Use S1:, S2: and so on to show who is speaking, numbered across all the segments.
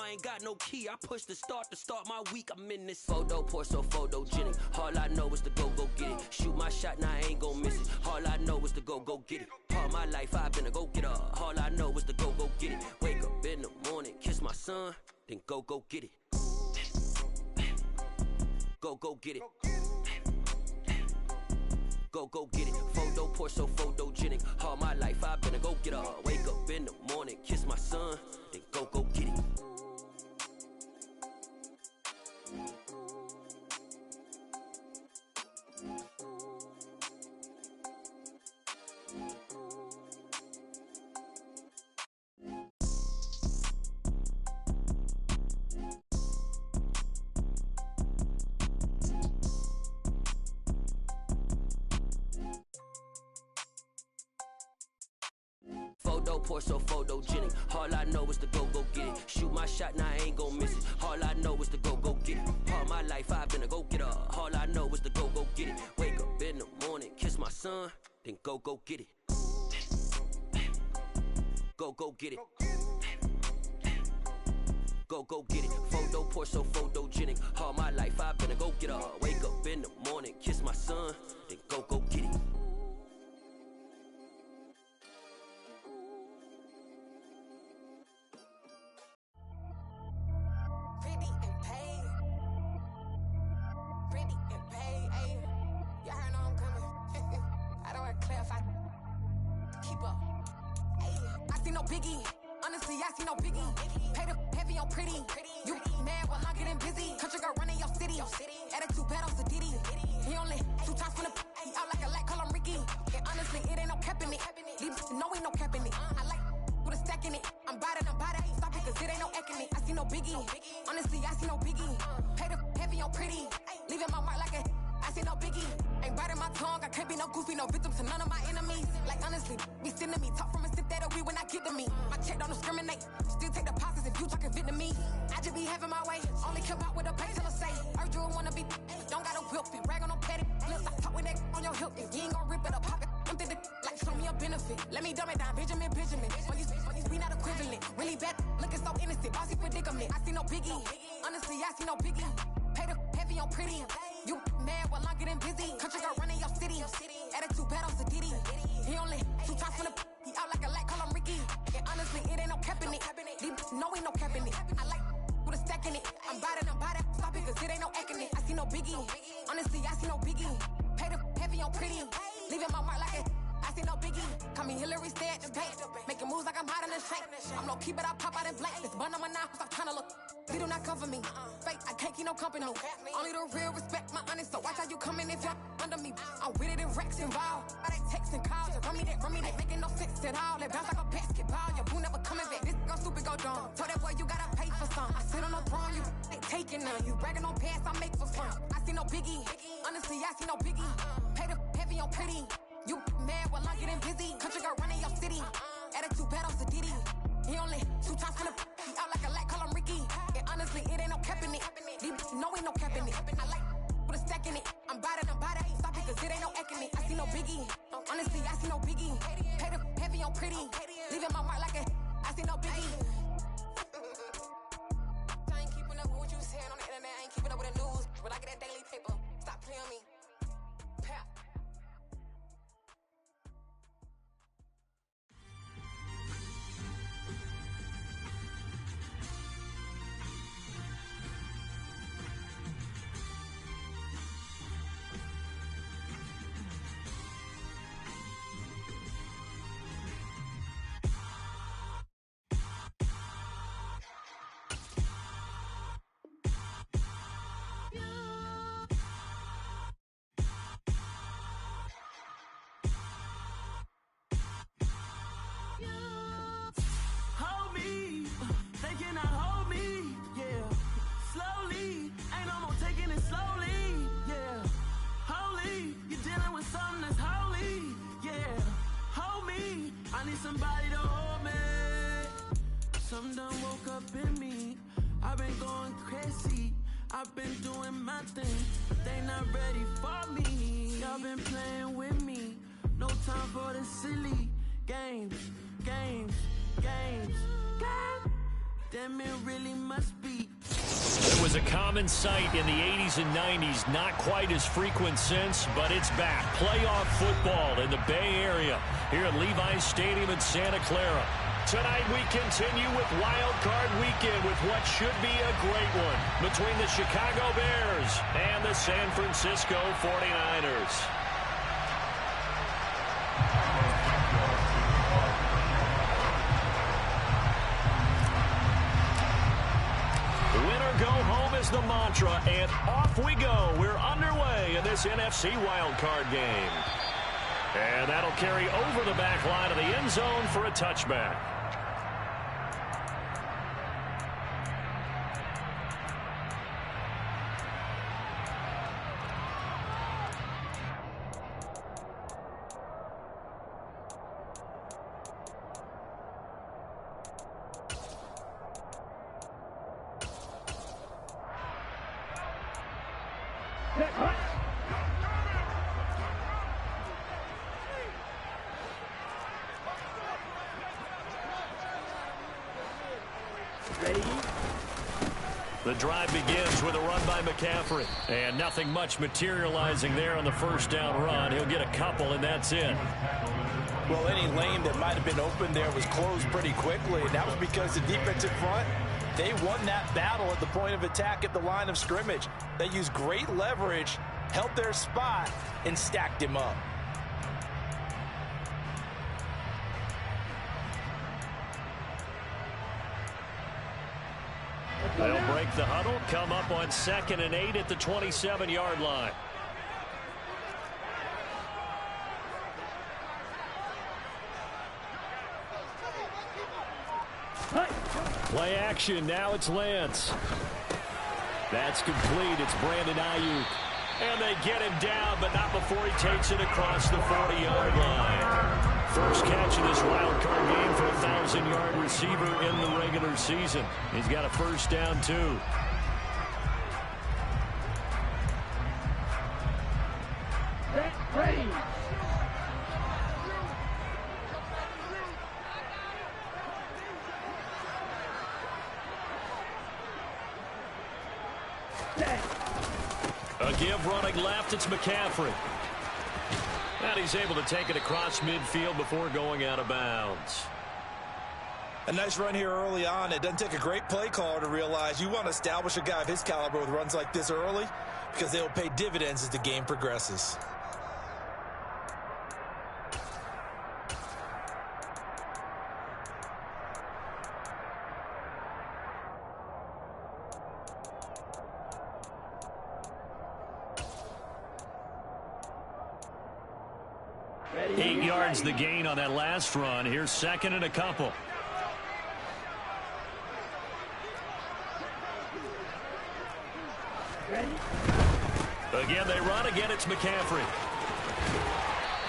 S1: I ain't got no key. I push the start to start my week. I'm in this photo, pour so photogenic. All I know is to go get it. Shoot my shot, now I ain't gon' miss it. All I know is to go get it. All my life I've been a go-getter. All I know is to go get it. Wake up in the morning, kiss my son, then go get it. Go get it. Go get it. Photo, pour so photogenic. All my life I've been a go-getter. Wake up in the morning, kiss my son, then go get it. Photo, pour so photogenic. All I know is to go get it. Shoot my shot, now I ain't gon' miss it. All I know is to go get it. All my life I've been a go-getter. All I know is to go get it. Wake up in the morning, kiss my son, then go get it. Go get it. Go get it. Photo, pour so photogenic. All my life I've been a go-getter. Wake up in the morning, kiss my son, then go get it.
S2: Biggie, honestly, I see no biggie. Pay the heavy on pretty. You mad while I'm getting busy. Country girl running your city. Attitude bad on the Diddy. He only 2 times from the he out like a lack, call him Ricky. And honestly, it ain't no cap in it. These know ain't no cap in it. I like with a stack in it. I'm bad. Stop it, cause it ain't no eck in it. I see no biggie. Honestly, I see no biggie. Pay the heavy on pretty. Leaving my mark like a I see no biggie. Ain't biting my tongue. I can't be no goofy, no victim to none of my enemies. Like honestly, be sending me talk from a sip that a weed when I get to me. My check don't discriminate. Still take deposits if you talking Vietnamese. I just be having my way. Only care about what the pay till I say. Urge you wanna be. Don't got a whip and rag on no petty. Let's stop talk with that on your hip. If you ain't gon' rip it up, pop it. I'm thinking like show me a benefit. Let me dumb it down, Benjamin. We not equivalent. Really bad, looking so innocent. Bossy predicament. I see no biggie. Honestly, I see no biggie. Pay the heavy on pretty. You mad while I'm getting busy. Country girl running your city. Attitude bad on the Diddy. He only 2 times from the he out like a lack, call him Ricky. And honestly, it ain't no cap in it. These know ain't no cap in it. I like with a stack in it. I'm bad. Stop it, cause it ain't no eck in it. I see no biggie. Honestly, I see no biggie. Pay the heavy on pretty. Leaving my mark like a I see no biggie. Call me Hillary, stay at the bank. Making moves like I'm hot in the shank. I'm low key, but I pop out in blank. This bun on my knife, stop trying to look. They do not cover me. Fake, I can't keep no company. Only the real respect my honest. So watch how you coming if you're under me. I'm with it in Rex involved. I they text and calls. Run me that. Making no sense at all. They bounce like a basketball. Your boo never coming back. This go stupid, go dumb. Told that boy you gotta pay for some. I sit on no throne, you ain't taking none. You bragging on pants, I make for fun. I see no biggie. Honestly, I see no biggie. Pay the heavy on pretty. You mad while I'm getting busy. Country girl running your city. Attitude bad on the Diddy. He only 2 times from the he out like a lack, call him Ricky. And honestly, it ain't no cap in it. These know ain't no cap in it. I like with a stack in it. I'm bad. Stop it, cause it ain't no eck in it. I see no biggie. Honestly, I see no biggie. Pay the heavy on pretty. Leaving my mark like a I see no biggie. I ain't keeping up with what you saying on the internet. I ain't keeping up with the news. But I get that daily paper. Stop playing me. Pap.
S3: Somebody to hold me. Something done woke up in me. I've been going crazy. I've been doing my thing, but they not ready for me. Y'all been playing with me. No time for the silly games. Damn, it really must be.
S4: It was a common sight in the 80s and 90s, not quite as frequent since, but it's back. Playoff football in the Bay Area here at Levi's Stadium in Santa Clara. Tonight we continue with Wild Card Weekend with what should be a great one between the Chicago Bears and the San Francisco 49ers. Go home is the mantra, and off we go. We're underway in this NFC wildcard game. And that'll carry over the back line of the end zone for a touchback. The drive begins with a run by McCaffrey. And nothing much materializing there on the first down run. He'll get a couple, and that's it.
S5: Well, any lane that might have been open there was closed pretty quickly. And that was because the defensive front, they won that battle at the point of attack at the line of scrimmage. They used great leverage, held their spot, and stacked him up.
S4: They'll break the huddle, come up on 2nd and 8 at the 27-yard line. Play action, now it's Lance. That's complete, it's Brandon Ayuk. And they get him down, but not before he takes it across the 40-yard line. First catch of this wild card game for a 1,000-yard receiver in the regular season. He's got a first down, too. A give running left, it's McCaffrey. And he's able to take it across midfield before going out of bounds.
S5: A nice run here early on. It doesn't take a great play caller to realize you want to establish a guy of his caliber with runs like this early because they'll pay dividends as the game progresses.
S4: Eight yards the gain on that last run. Here's 2nd and a couple. Again, they run. Again, it's McCaffrey.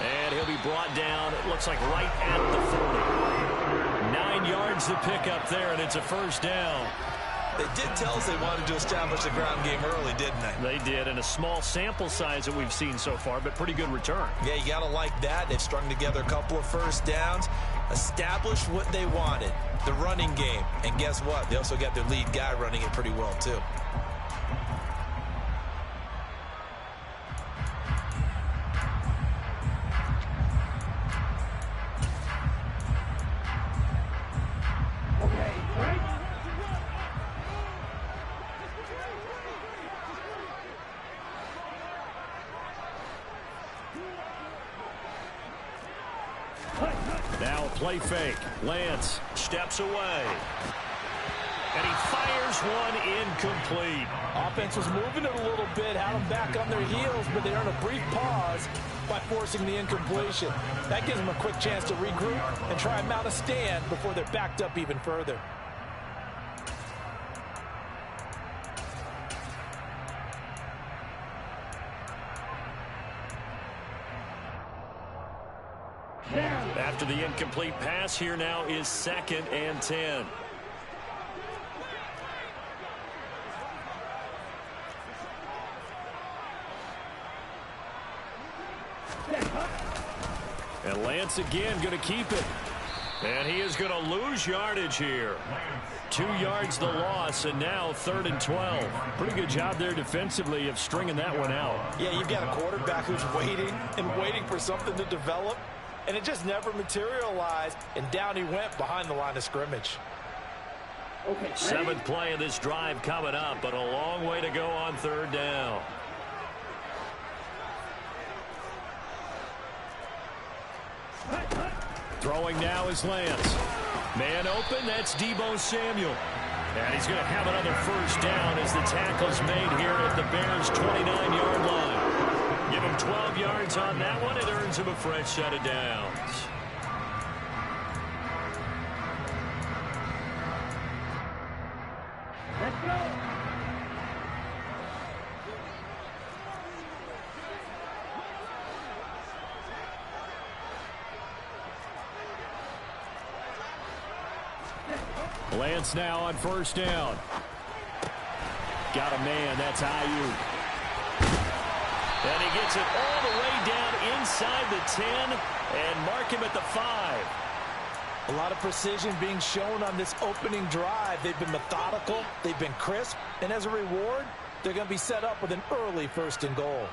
S4: And he'll be brought down, it looks like right at the 40. 9 yards to pick up there, and it's a first down.
S5: They did tell us they wanted to establish the ground game early, didn't they?
S4: They did, and a small sample size that we've seen so far, but pretty good return.
S5: Yeah, you got to like that. They've strung together a couple of first downs, established what they wanted, the running game. And guess what? They also got their lead guy running it pretty well, too.
S4: Now a play fake. Lance steps away. And he fires one incomplete.
S5: Offense was moving it a little bit, had them back on their heels, but they earned a brief pause by forcing the incompletion. That gives them a quick chance to regroup and try and mount a stand before they're backed up even further.
S4: After the incomplete pass, here now is 2nd and 10. And Lance again going to keep it. And he is going to lose yardage here. 2 yards the loss, and now 3rd and 12. Pretty good job there defensively of stringing that one out.
S5: Yeah, you've got a quarterback who's waiting and waiting for something to develop, and it just never materialized, and down he went behind the line of scrimmage.
S4: 7th play of this drive coming up, but a long way to go on 3rd down. Throwing now is Lance. Man open, that's Deebo Samuel. And he's going to have another 1st down as the tackle's made here at the Bears' 29-yard line. Give him 12 yards on that one. It earns him a fresh set of downs.
S6: Let's go.
S4: Lance now on 1st down. Got a man. That's Ayuk. And he gets it all the way down inside the 10 and mark him at the 5.
S5: A lot of precision being shown on this opening drive. They've been methodical. They've been crisp. And as a reward, they're going to be set up with an early 1st and goal.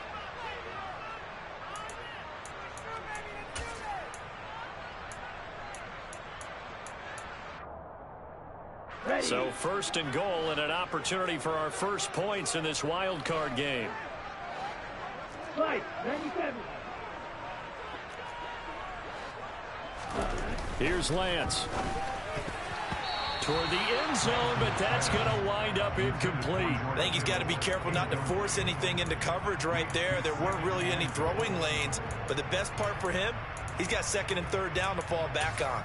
S4: So 1st and goal and an opportunity for our first points in this wild card game.
S6: Right, 97.
S4: Here's Lance. Toward the end zone, but that's going to wind up incomplete.
S5: I think he's got to be careful not to force anything into coverage right there. There weren't really any throwing lanes, but the best part for him, he's got 2nd and 3rd down to fall back on.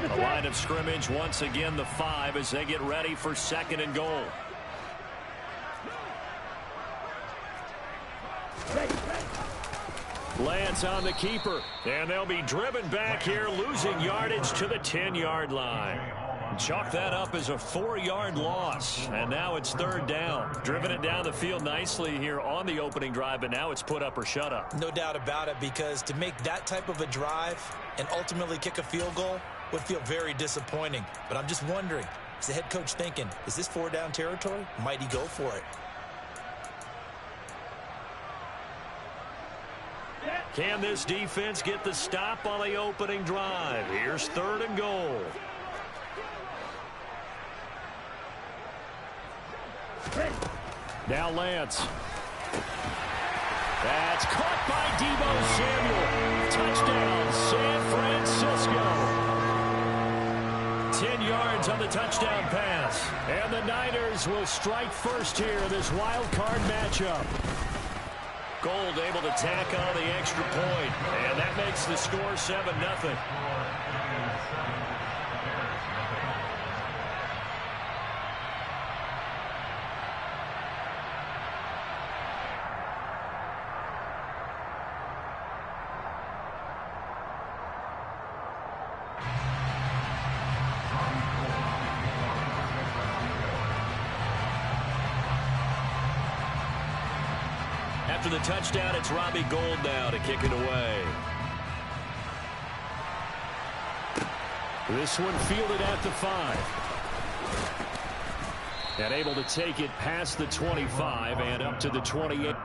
S4: The line of scrimmage once again the 5 as they get ready for 2nd and goal. Lance on the keeper, and they'll be driven back here, losing yardage to the 10-yard line. Chalk that up as a 4-yard loss, and now it's 3rd down. Driven it down the field nicely here on the opening drive, but now it's put up or shut up.
S5: No doubt about it, because to make that type of a drive and ultimately kick a field goal would feel very disappointing. But I'm just wondering, is the head coach thinking, is this 4-down territory? Might he go for it?
S4: Can this defense get the stop on the opening drive? Here's 3rd and goal. Now Lance. That's caught by Deebo Samuel. Touchdown, San Francisco. 10 yards on the touchdown pass. And the Niners will strike first here in this wild card matchup. Gold able to tack on the extra point, and that makes the score 7-0. After the touchdown, it's Robbie Gould now to kick it away. This one fielded at the 5. And able to take it past the 25 and up to the 28.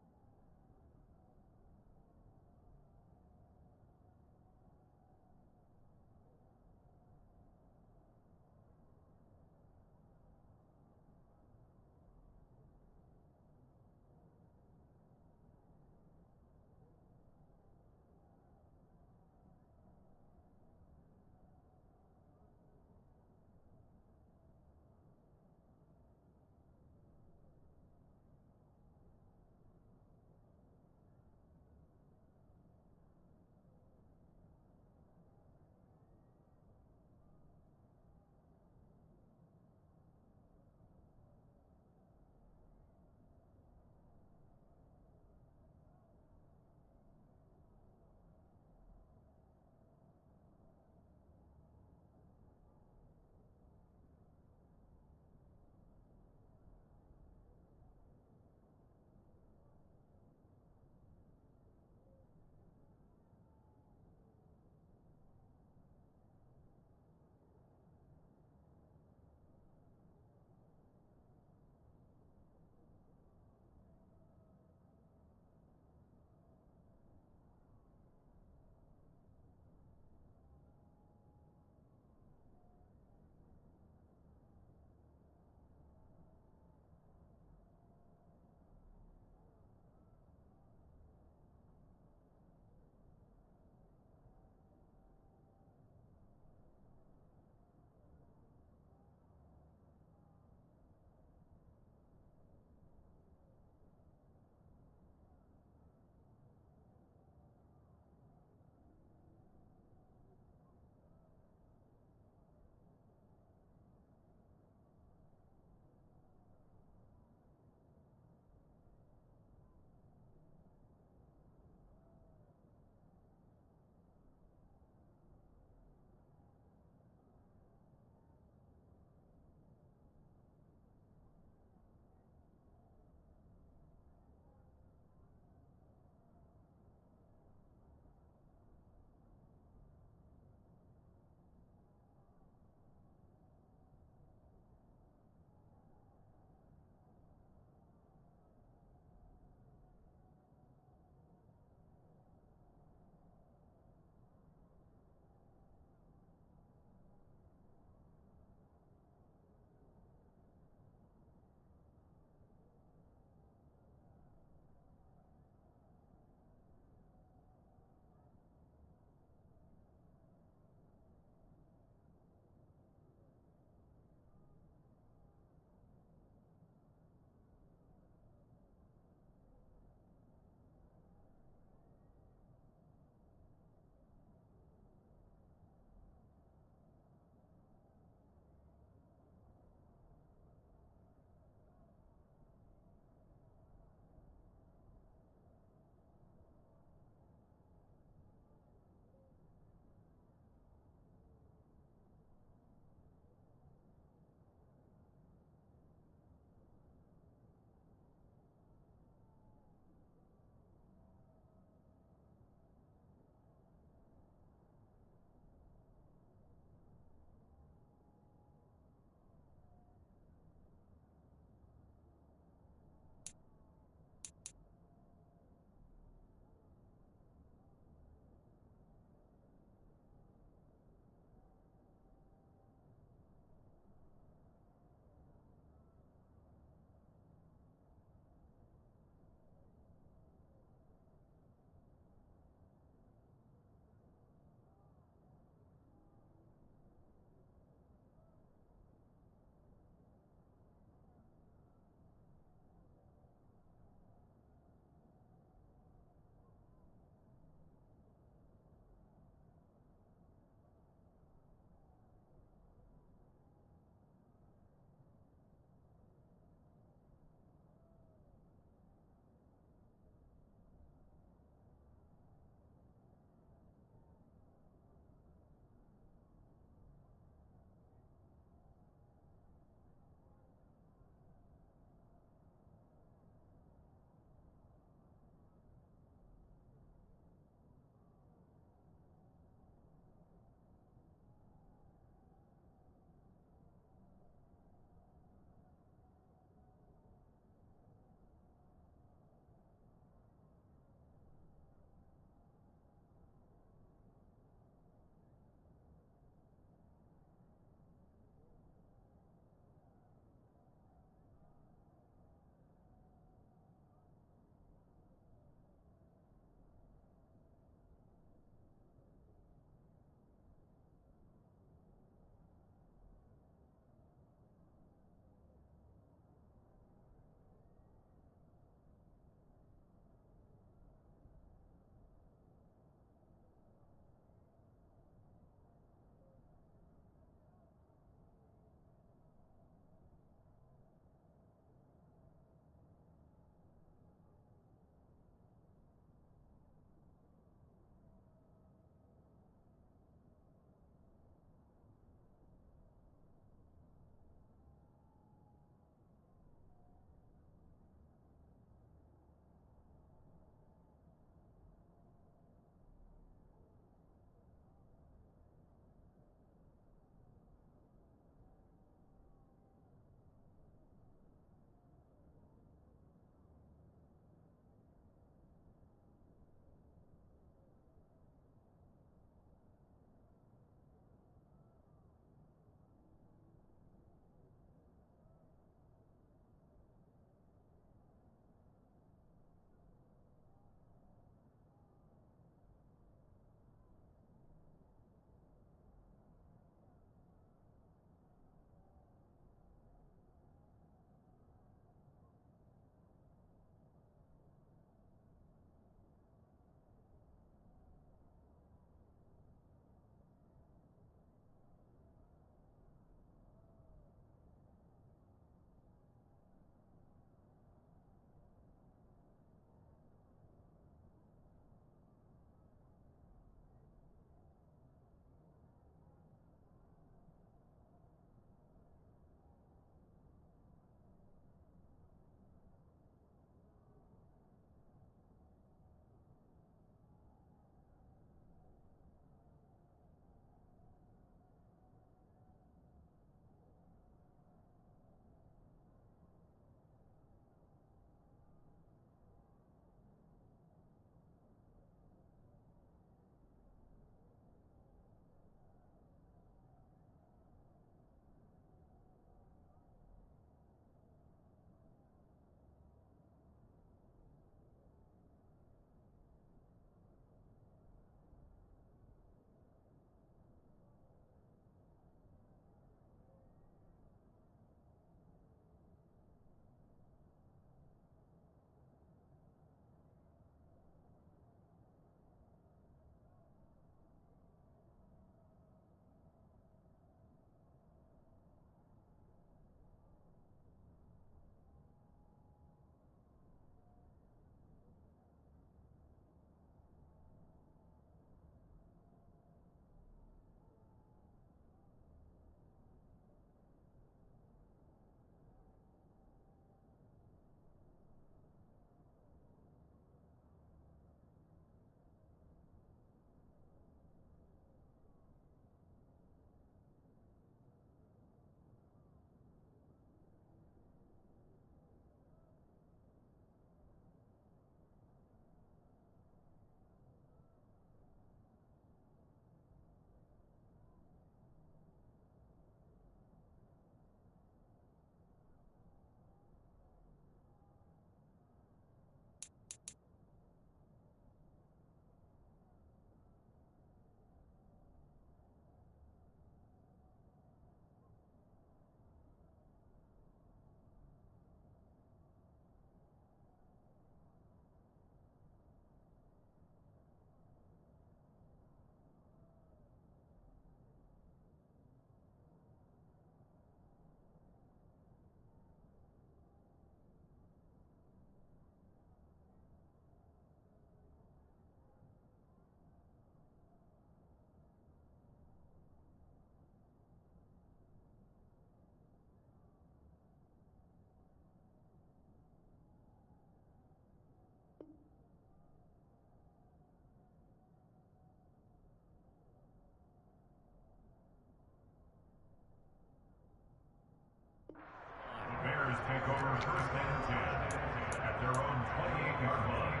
S7: first and 10 at their own 28-yard line.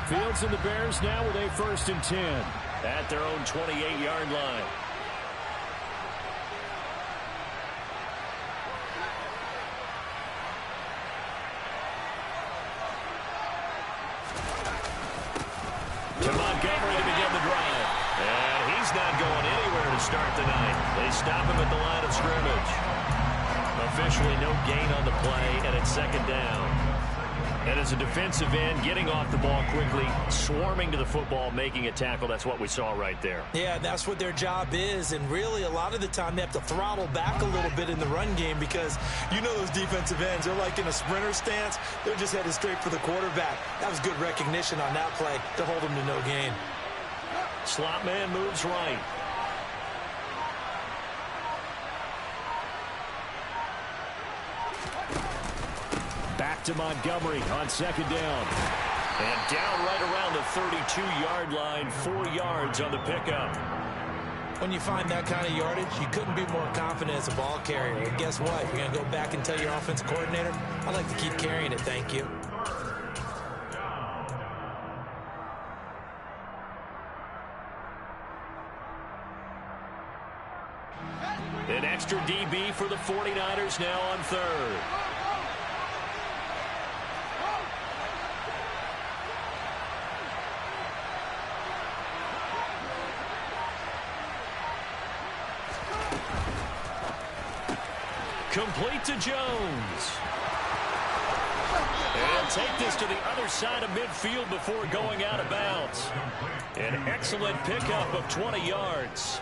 S4: Fields and the Bears now with a 1st and 10 at their own 28-yard line. To Montgomery to begin the drive. And he's not going anywhere to start the night. They stop him at the line of scrimmage. Officially no gain on the play, and it's 2nd down. And as a defensive end, getting off the ball quickly, swarming to the football, making a tackle, that's what we saw right there.
S5: Yeah, that's what their job is, and really a lot of the time they have to throttle back a little bit in the run game because you know those defensive ends, they're like in a sprinter stance. They're just headed straight for the quarterback. That was good recognition on that play to hold them to no gain.
S4: Slot man moves right. Back to Montgomery on 2nd down. And down right around the 32-yard line, 4 yards on the pickup.
S5: When you find that kind of yardage, you couldn't be more confident as a ball carrier. And guess what? You're going to go back and tell your offensive coordinator, I'd like to keep carrying it, thank you.
S4: An extra DB for the 49ers now on 3rd. Complete to Jones. And take this to the other side of midfield before going out of bounds. An excellent pickup of 20 yards.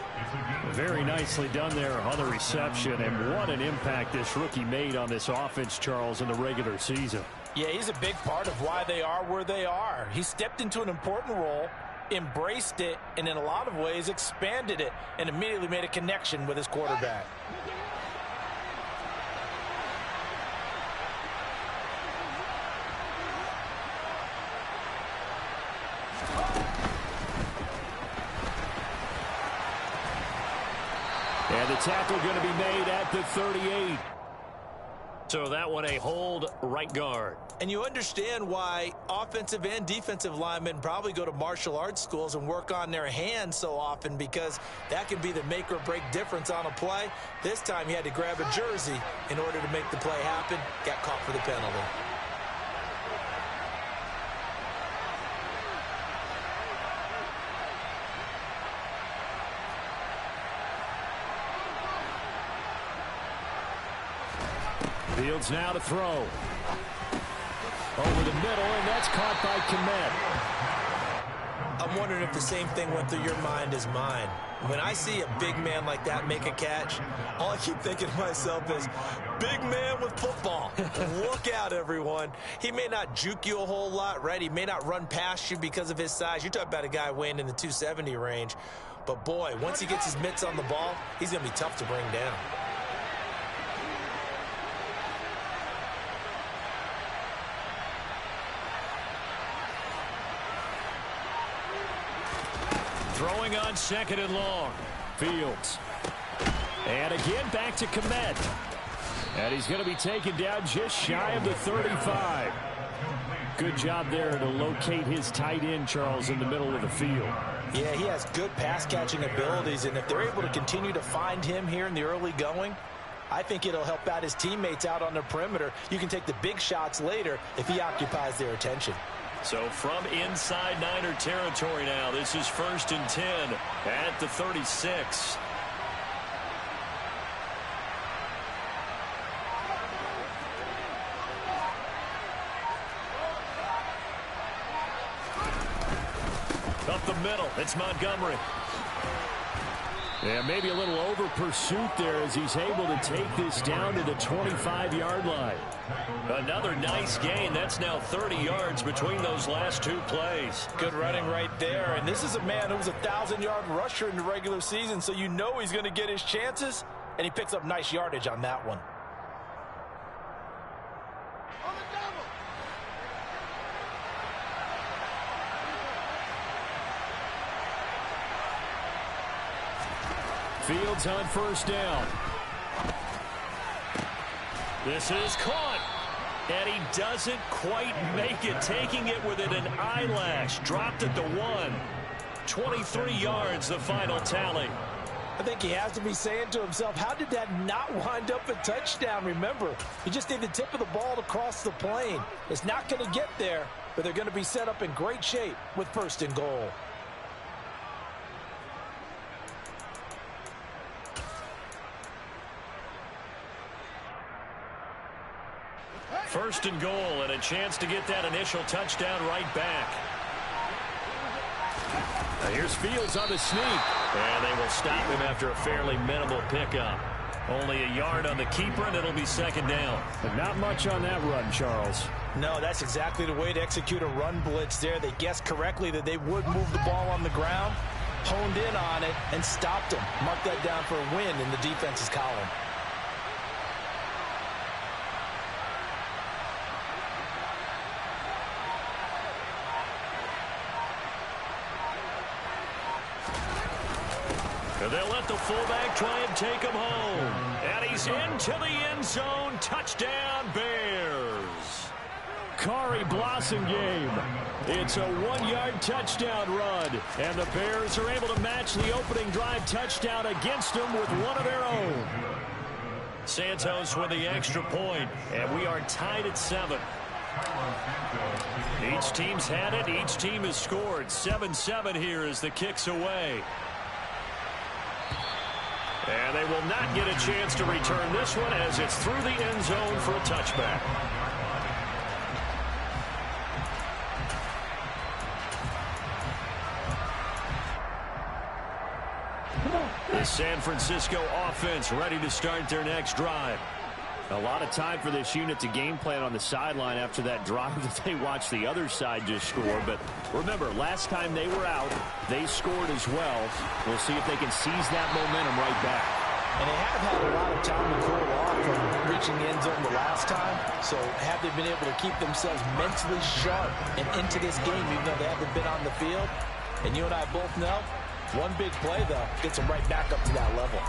S4: Very nicely done there on the reception, and what an impact this rookie made on this offense, Charles, in the regular season.
S5: Yeah, he's a big part of why they are where they are. He stepped into an important role, embraced it, and in a lot of ways expanded it, and immediately made a connection with his quarterback.
S4: And the tackle going to be made at the 38. So that one a hold, right guard.
S5: And you understand why offensive and defensive linemen probably go to martial arts schools and work on their hands so often, because that can be the make or break difference on a play. This time he had to grab a jersey in order to make the play happen. Got caught for the penalty.
S4: Fields now to throw. Over the middle, and that's caught by Kmet.
S5: I'm wondering if the same thing went through your mind as mine. When I see a big man like that make a catch, all I keep thinking to myself is, big man with football. Look out, everyone. He may not juke you a whole lot, right? He may not run past you because of his size. You're talking about a guy weighing in the 270 range. But, boy, once he gets his mitts on the ball, he's going to be tough to bring down.
S4: Throwing on 2nd and long. Fields. And again back to Kmet. And he's going to be taken down just shy of the 35. Good job there to locate his tight end, Charles, in the middle of the field.
S5: Yeah, he has good pass-catching abilities, and if they're able to continue to find him here in the early going, I think it'll help out his teammates out on the perimeter. You can take the big shots later if he occupies their attention.
S4: So from inside Niner territory now, this is 1st and 10 at the 36. Up the middle, it's Montgomery. Yeah, maybe a little over pursuit there as he's able to take this down to the 25-yard line. Another nice gain. That's now 30 yards between those last 2 plays.
S5: Good running right there. And this is a man who was a 1,000-yard rusher in the regular season, so you know he's going to get his chances, and he picks up nice yardage on that one.
S4: Fields on first down. This is caught. And he doesn't quite make it, taking it within an eyelash. Dropped at the 1. 23 yards, the final tally.
S5: I think he has to be saying to himself, how did that not wind up a touchdown? Remember, he just did the tip of the ball across the plane. It's not going to get there, but they're going to be set up in great shape with 1st and goal.
S4: First and goal, and a chance to get that initial touchdown right back. Now here's Fields on the sneak, and they will stop him after a fairly minimal pickup. Only a yard on the keeper, and it'll be 2nd down.
S8: But not much on that run, Charles.
S5: No, that's exactly the way to execute a run blitz there. They guessed correctly that they would move the ball on the ground, honed in on it, and stopped him. Mark that down for a win in the defense's column.
S4: They'll let the fullback try and take him home. And he's into the end zone. Touchdown, Bears.
S8: Kari Blossomgame. It's a 1-yard touchdown run. And the Bears are able to match the opening drive touchdown against them with one of their own.
S4: Santos with the extra point. And we are tied at 7. Each team's had it. Each team has scored. 7-7 here as the kick's away. And they will not get a chance to return this one as it's through the end zone for a touchback. The San Francisco offense ready to start their next drive.
S8: A lot of time for this unit to game plan on the sideline after that drive that they watched the other side just score. But remember, last time they were out, they scored as well. We'll see if they can seize that momentum right back.
S5: And they have had a lot of time to cool off from reaching the end zone the last time. So have they been able to keep themselves mentally sharp and into this game, even though they haven't been on the field? And you and I both know, one big play, though, gets them right back up to that level.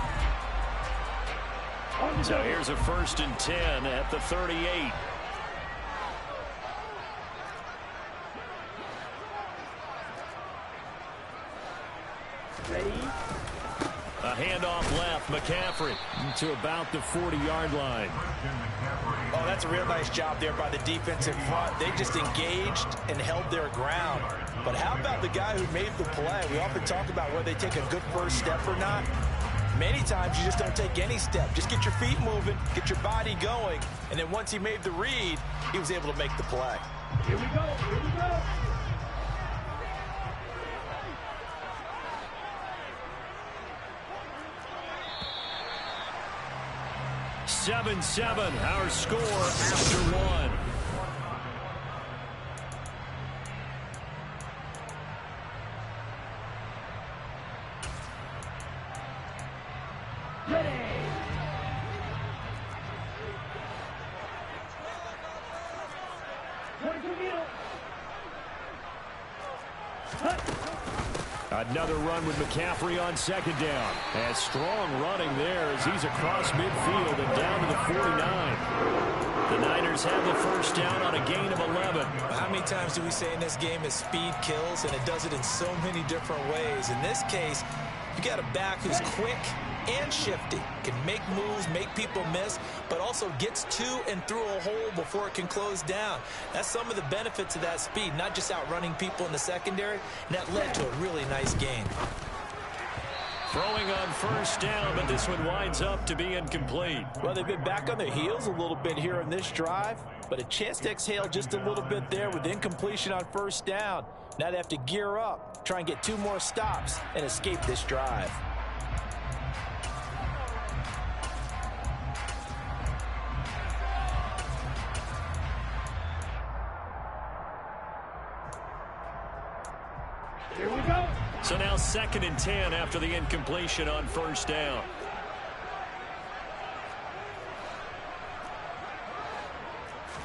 S4: So here's a 1st and 10 at the 38.
S6: Ready?
S4: A handoff left, McCaffrey
S8: To about the 40-yard line.
S5: Oh, that's a real nice job there by the defense in front. They just engaged and held their ground. But how about the guy who made the play? We often talk about whether they take a good first step or not. Many times you just don't take any step. Just get your feet moving, get your body going, and then once he made the read, he was able to make the play.
S6: Here we go. Here we go.
S4: Seven, our score after 1. Another run with McCaffrey on 2nd down. And strong running there as he's across midfield and down to the 49. The Niners have the 1st down on a gain of 11.
S5: How many times do we say in this game is speed kills, and it does it in so many different ways. In this case, you got a back who's quick and shifty, can make moves, make people miss, but also gets to and through a hole before it can close down. That's some of the benefits of that speed, not just outrunning people in the secondary, and that led to a really nice gain.
S4: Throwing on 1st down, but this one winds up to be incomplete.
S5: Well, they've been back on their heels a little bit here in this drive, but a chance to exhale just a little bit there with incompletion on 1st down. Now they have to gear up, try and get 2 more stops, and escape this drive.
S6: Here we go.
S4: So now 2nd and 10 after the incompletion on 1st down.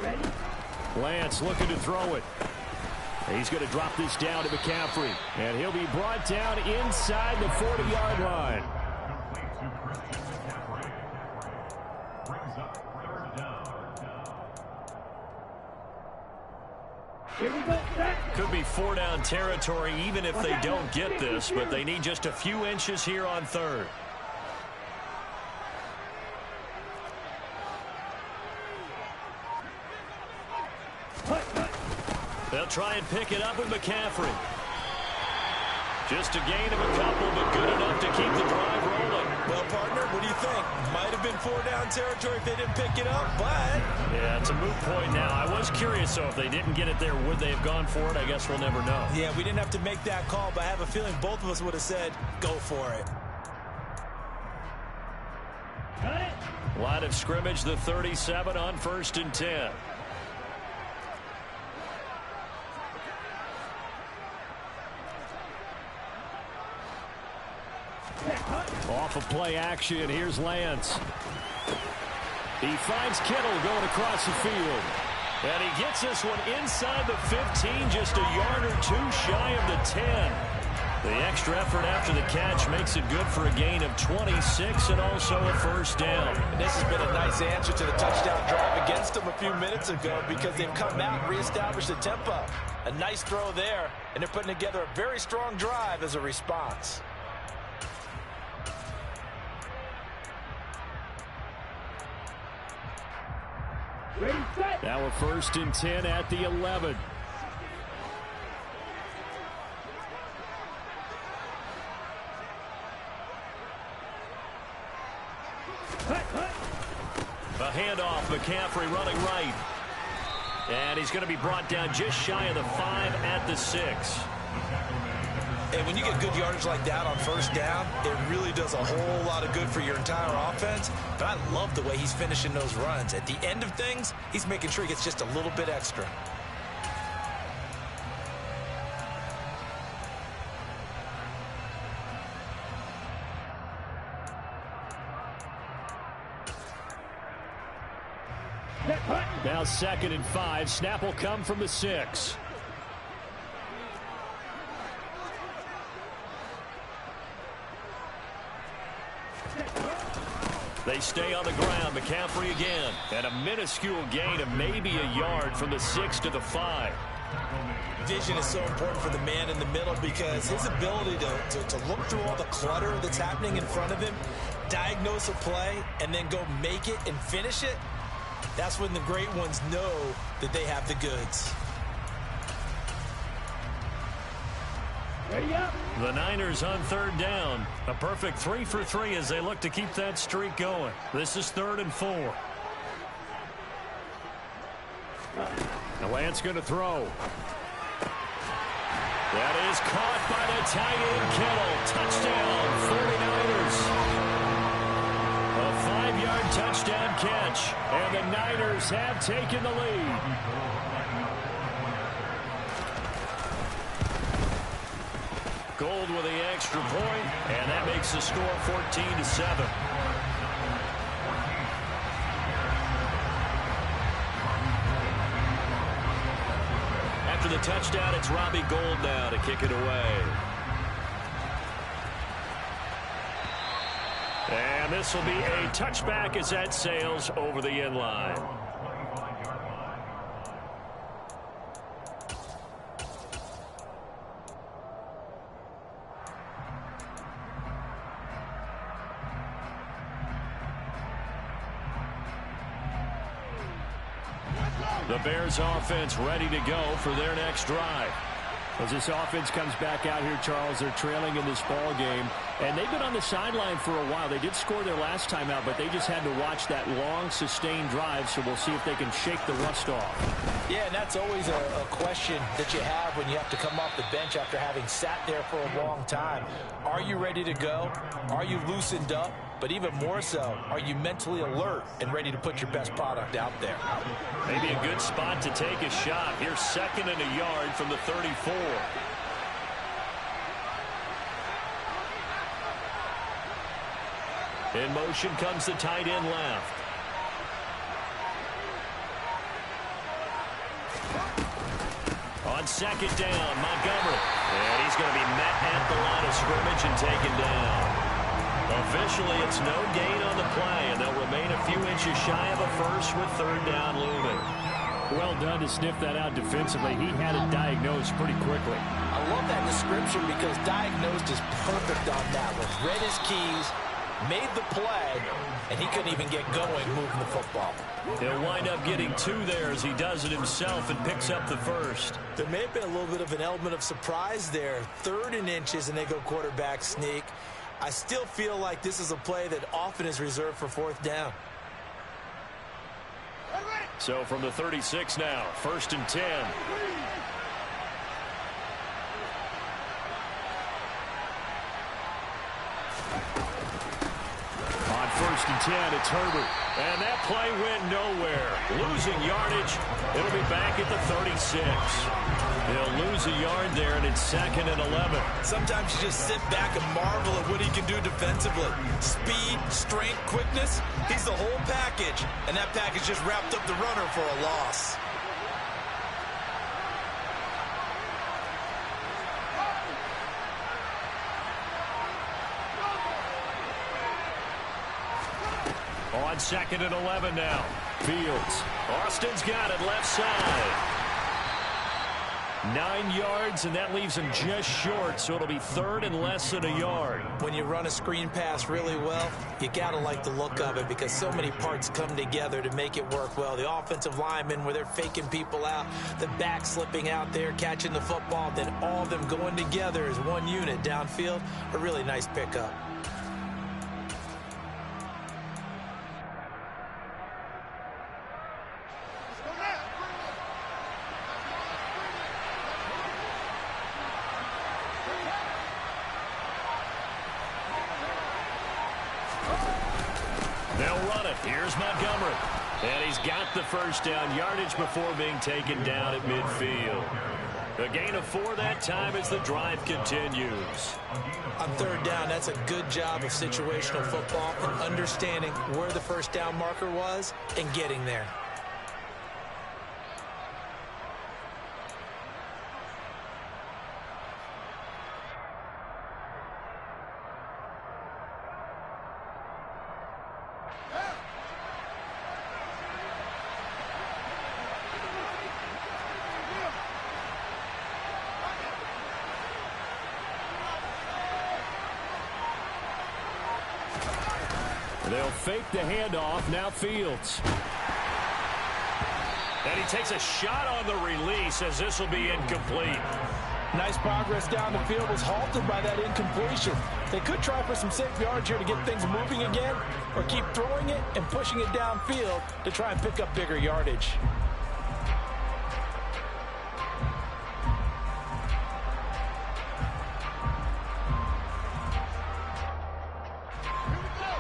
S6: Ready?
S4: Lance looking to throw it. He's going to drop this down to McCaffrey. And he'll be brought down inside the 40-yard line.
S6: Here we go. Set.
S4: Could be 4-down territory even if they don't get this, but they need just a few inches here on third. They'll try and pick it up with McCaffrey. Just a gain of a couple, but good enough to keep the drive rolling.
S5: Well, partner, what do you think? Might have been 4-down territory if they didn't pick it up, but...
S4: Yeah, it's a moot point now. I was curious, though, if they didn't get it there, would they have gone for it? I guess we'll never know.
S5: Yeah, we didn't have to make that call, but I have a feeling both of us would have said, go for it.
S6: Got it.
S4: Line of scrimmage, the 37 on 1st and 10. Off of play action, here's Lance. He finds Kittle going across the field. And he gets this one inside the 15, just a yard or two shy of the 10. The extra effort after the catch makes it good for a gain of 26 and also a first down.
S5: And this has been a nice answer to the touchdown drive against them a few minutes ago because they've come out and reestablished the tempo. A nice throw there, and they're putting together a very strong drive as a response.
S6: Ready, set.
S4: Now a 1st and 10 at the 11. A handoff, McCaffrey running right. And he's going to be brought down just shy of the 5 at the 6.
S5: And when you get good yardage like that on 1st down, it really does a whole lot of good for your entire offense. But I love the way he's finishing those runs. At the end of things, he's making sure he gets just a little bit extra.
S4: Now 2nd and 5. Snap will come from the 6. They stay on the ground. McCaffrey again. And a minuscule gain of maybe a yard from the 6 to the 5.
S5: Vision is so important for the man in the middle because his ability to look through all the clutter that's happening in front of him, diagnose a play, and then go make it and finish it, that's when the great ones know that they have the goods.
S6: Ready up.
S4: The Niners on 3rd down. A perfect 3 for 3 as they look to keep that streak going. This is 3rd and 4. Now Lance going to throw. That is caught by the tight end Kittle. Touchdown, 49ers. A 5-yard touchdown catch. And the Niners have taken the lead. Gold with the extra point, and that makes the score 14-7. After the touchdown, it's Robbie Gould now to kick it away. And this will be a touchback as that sails over the end line. The Bears offense ready to go for their next drive. As this offense comes back out here, Charles, they're trailing in this ball game, and they've been on the sideline for a while. They did score their last time out, but they just had to watch that long, sustained drive, so we'll see if they can shake the rust off.
S5: Yeah, and that's always a question that you have when you have to come off the bench after having sat there for a long time. Are you ready to go? Are you loosened up? But even more so, are you mentally alert and ready to put your best product out there?
S4: Maybe a good spot to take a shot. Here's 2nd and a yard from the 34. In motion comes the tight end left. On 2nd down, Montgomery. And he's going to be met at the line of scrimmage and taken down. Officially, it's no gain on the play, and they'll remain a few inches shy of a first with 3rd down looming. Well done to sniff that out defensively. He had it diagnosed pretty quickly.
S5: I love that description because diagnosed is perfect on that one. Read his keys, made the play, and he couldn't even get going moving the football.
S4: He'll wind up getting 2 there as he does it himself and picks up the first.
S5: There may have been a little bit of an element of surprise there. 3rd and inches, and they go quarterback sneak. I still feel like this is a play that often is reserved for 4th down.
S4: So from the 36 now, 1st and 10. On 1st and 10, it's Herbert. And that play went nowhere. Losing yardage. It'll be back at the 36. They'll lose a yard there, and it's 2nd and 11.
S5: Sometimes you just sit back and marvel at what he can do defensively. Speed, strength, quickness. He's the whole package. And that package just wrapped up the runner for a loss.
S4: On 2nd and 11 now. Fields. Austin's got it left side. 9 yards, and that leaves him just short, so it'll be 3rd and less than a yard.
S5: When you run a screen pass really well, you got to like the look of it because so many parts come together to make it work well. The offensive linemen, where they're faking people out, the back slipping out there, catching the football, then all of them going together as one unit downfield. A really nice pickup.
S4: Here's Montgomery. And he's got the first down, yardage before being taken down at midfield. A gain of 4 that time as the drive continues.
S5: On 3rd down, that's a good job of situational football and understanding where the first down marker was and getting there.
S4: They'll fake the handoff. Now Fields. And he takes a shot on the release as this will be incomplete.
S5: Nice progress down the field, was halted by that incompletion. They could try for some safe yards here to get things moving again, or keep throwing it and pushing it downfield to try and pick up bigger yardage.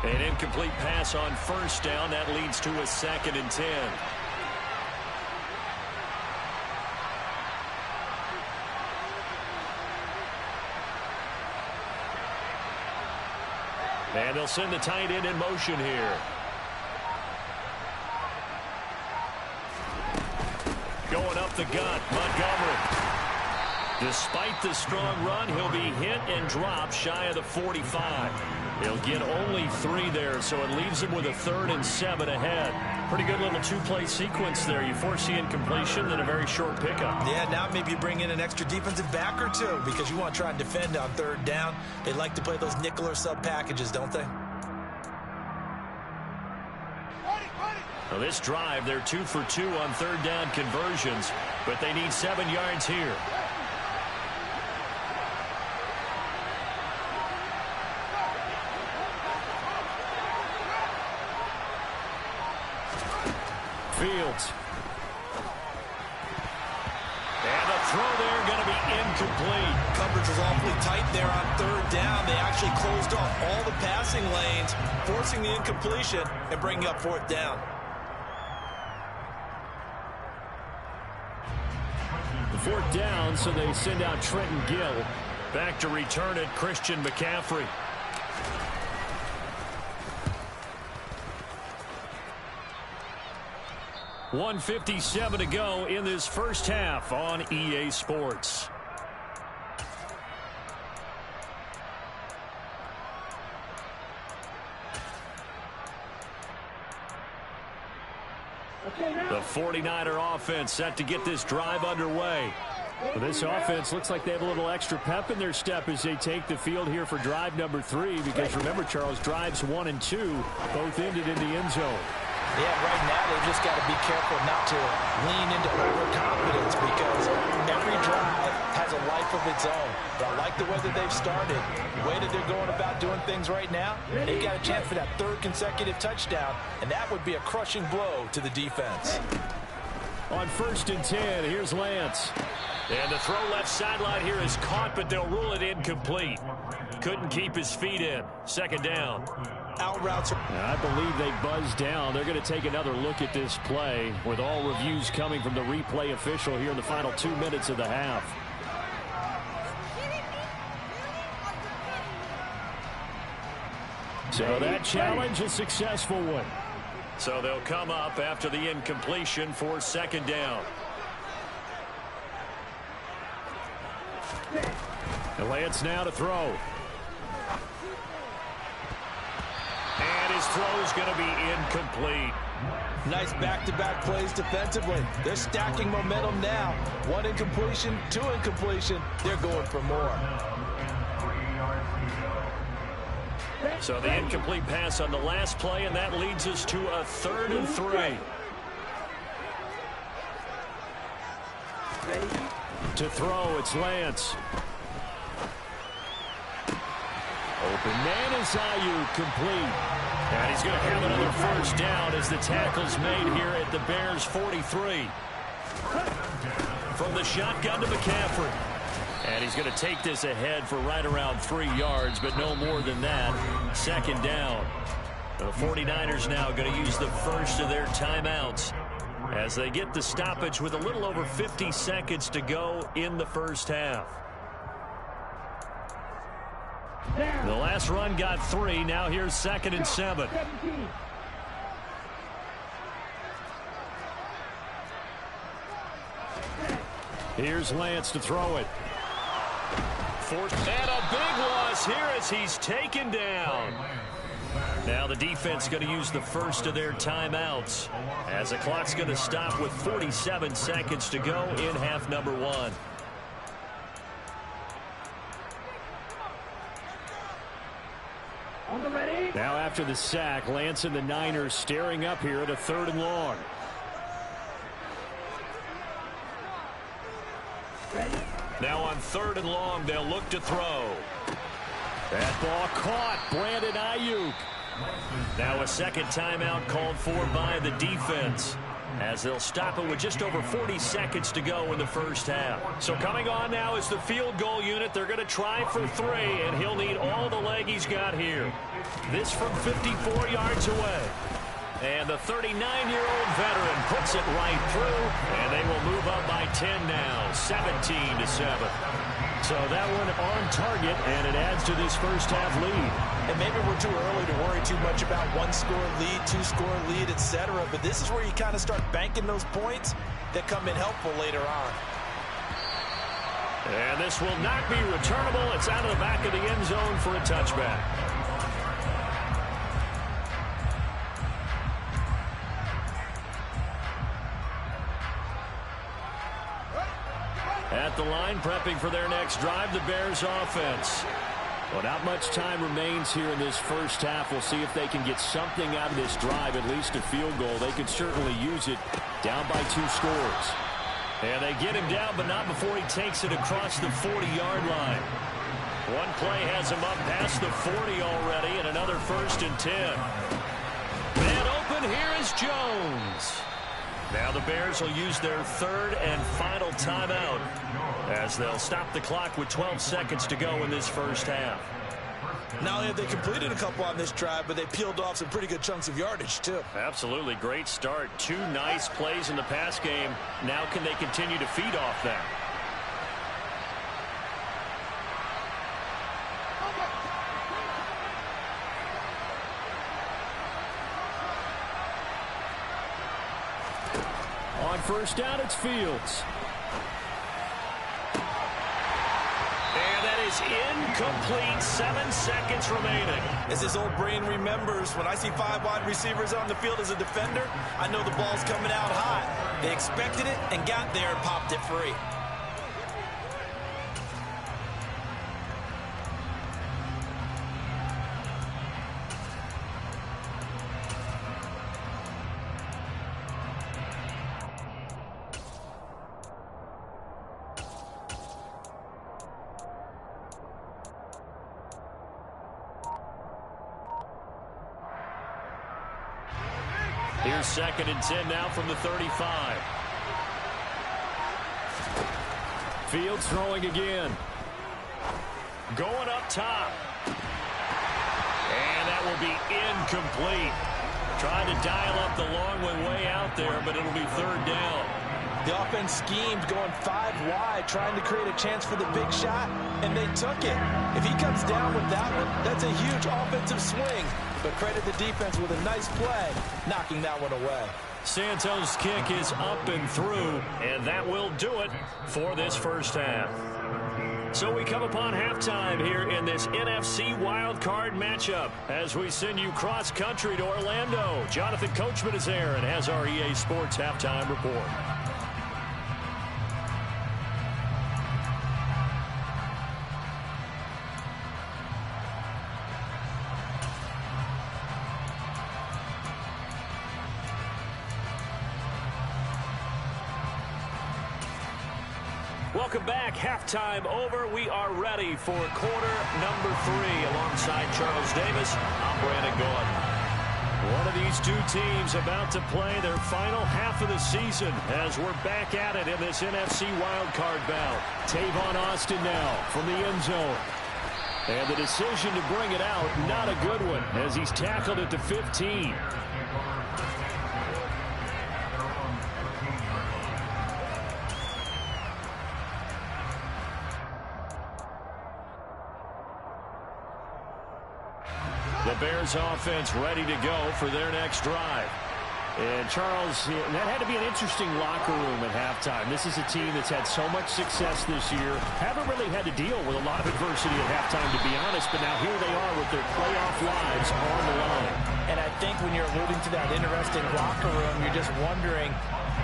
S4: An incomplete pass on 1st down. That leads to a 2nd and 10. And they'll send the tight end in motion here. Going up the gut, Montgomery. Despite the strong run, he'll be hit and dropped shy of the 45. He'll get only 3 there, so it leaves him with a 3rd and 7 ahead. Pretty good little 2-play sequence there. You force the incompletion, then a very short pickup.
S5: Yeah, now maybe you bring in an extra defensive back or 2 because you want to try and defend on 3rd down. They like to play those nickel or sub packages, don't they?
S4: Well, this drive, they're 2 for 2 on 3rd down conversions, but they need 7 yards here. Fields. And the throw there going to be incomplete.
S5: Coverage was awfully tight there on 3rd down. They actually closed off all the passing lanes, forcing the incompletion and bringing up 4th down.
S4: The 4th down, so they send out Trenton Gill. Back to return it, Christian McCaffrey. .157 to go in this first half on EA Sports. The 49er offense set to get this drive underway. Well, this offense looks like they have a little extra pep in their step as they take the field here for drive number 3, because remember, Charles, drives 1 and 2 both ended in the end zone.
S5: Yeah, right now they've just got to be careful not to lean into overconfidence, because every drive has a life of its own. But I like the way that they've started, the way that they're going about doing things right now. They've got a chance for that 3rd consecutive touchdown, and that would be a crushing blow to the defense.
S4: On 1st and 10, here's Lance. And the throw left sideline here is caught, but they'll rule it incomplete. Couldn't keep his feet in. 2nd down.
S5: Out routes.
S4: I believe they buzzed down. They're going to take another look at this play, with all reviews coming from the replay official here in the final 2 minutes of the half. So that challenge, a successful one. So they'll come up after the incompletion for 2nd down. Lance now to throw. And his throw is going to be incomplete.
S5: Nice back-to-back plays defensively. They're stacking momentum now. 1 incompletion, 2 incompletion. They're going for more.
S4: So the incomplete pass on the last play, and that leads us to a 3rd and 3. To throw, it's Lance. Open man is Ayuk, complete. And he's going to have another 1st down as the tackle's made here at the Bears' 43. From the shotgun to McCaffrey. And he's going to take this ahead for right around 3 yards, but no more than that. 2nd down. The 49ers now going to use the first of their timeouts as they get the stoppage with a little over 50 seconds to go in the first half. The last run got 3. Now here's 2nd and 7. Here's Lance to throw it. And a big loss here as he's taken down. Now the defense going to use the first of their timeouts as the clock's going to stop with 47 seconds to go in half number 1. Now after the sack, Lance and the Niners staring up here at a 3rd and long. Now on 3rd and long, they'll look to throw. That ball caught. Brandon Ayuk. Now a 2nd timeout called for by the defense, as they'll stop it with just over 40 seconds to go in the first half. So coming on now is the field goal unit. They're going to try for 3, and he'll need all the leg he's got here. This from 54 yards away. And the 39-year-old veteran puts it right through, and they will move up by 10 now, 17-7. So that one on target, and it adds to this first half lead.
S5: And maybe we're too early to worry too much about 1-score lead, 2-score lead, etc. But this is where you kind of start banking those points that come in helpful later on.
S4: And this will not be returnable. It's out of the back of the end zone for a touchback. At the line, prepping for their next drive, the Bears offense. Well, not much time remains here in this first half. We'll see if they can get something out of this drive, at least a field goal. They could certainly use it, down by 2 scores. And they get him down, but not before he takes it across the 40-yard line. One play has him up past the 40 already, and another 1st and 10. Man open, here is Jones. Now the Bears will use their 3rd and final timeout as they'll stop the clock with 12 seconds to go in this first half.
S5: Not only have they completed a couple on this drive, but they peeled off some pretty good chunks of yardage, too.
S4: Absolutely. Great start. 2 nice plays in the pass game. Now can they continue to feed off that? On 1st down, it's Fields. And that is incomplete. 7 seconds remaining.
S5: As his old brain remembers, when I see 5 wide receivers on the field as a defender, I know the ball's coming out hot. They expected it and got there and popped it free.
S4: Here's 2nd and 10 now from the 35. Fields throwing again. Going up top. And that will be incomplete. Trying to dial up the long one way out there, but it'll be 3rd down.
S5: The offense schemed going 5 wide, trying to create a chance for the big shot, and they took it. If he comes down with that one, that's a huge offensive swing. But credit the defense with a nice play, knocking that one away.
S4: Santos' kick is up and through, and that will do it for this first half. So we come upon halftime here in this NFC Wildcard matchup as we send you cross-country to Orlando. Jonathan Coachman is there and has our EA Sports halftime report. Welcome back. Halftime over. We are ready for quarter number 3 alongside Charles Davis. I'm Brandon Gordon. One of these two teams about to play their final half of the season as we're back at it in this NFC wildcard bout. Tavon Austin now from the end zone. And the decision to bring it out, not a good one, as he's tackled at the 15. The Bears offense ready to go for their next drive. And Charles, that had to be an interesting locker room at halftime. This is a team that's had so much success this year. Haven't really had to deal with a lot of adversity at halftime, to be honest. But now here they are with their playoff lives on the line.
S5: And I think when you're alluding to that interesting locker room, you're just wondering,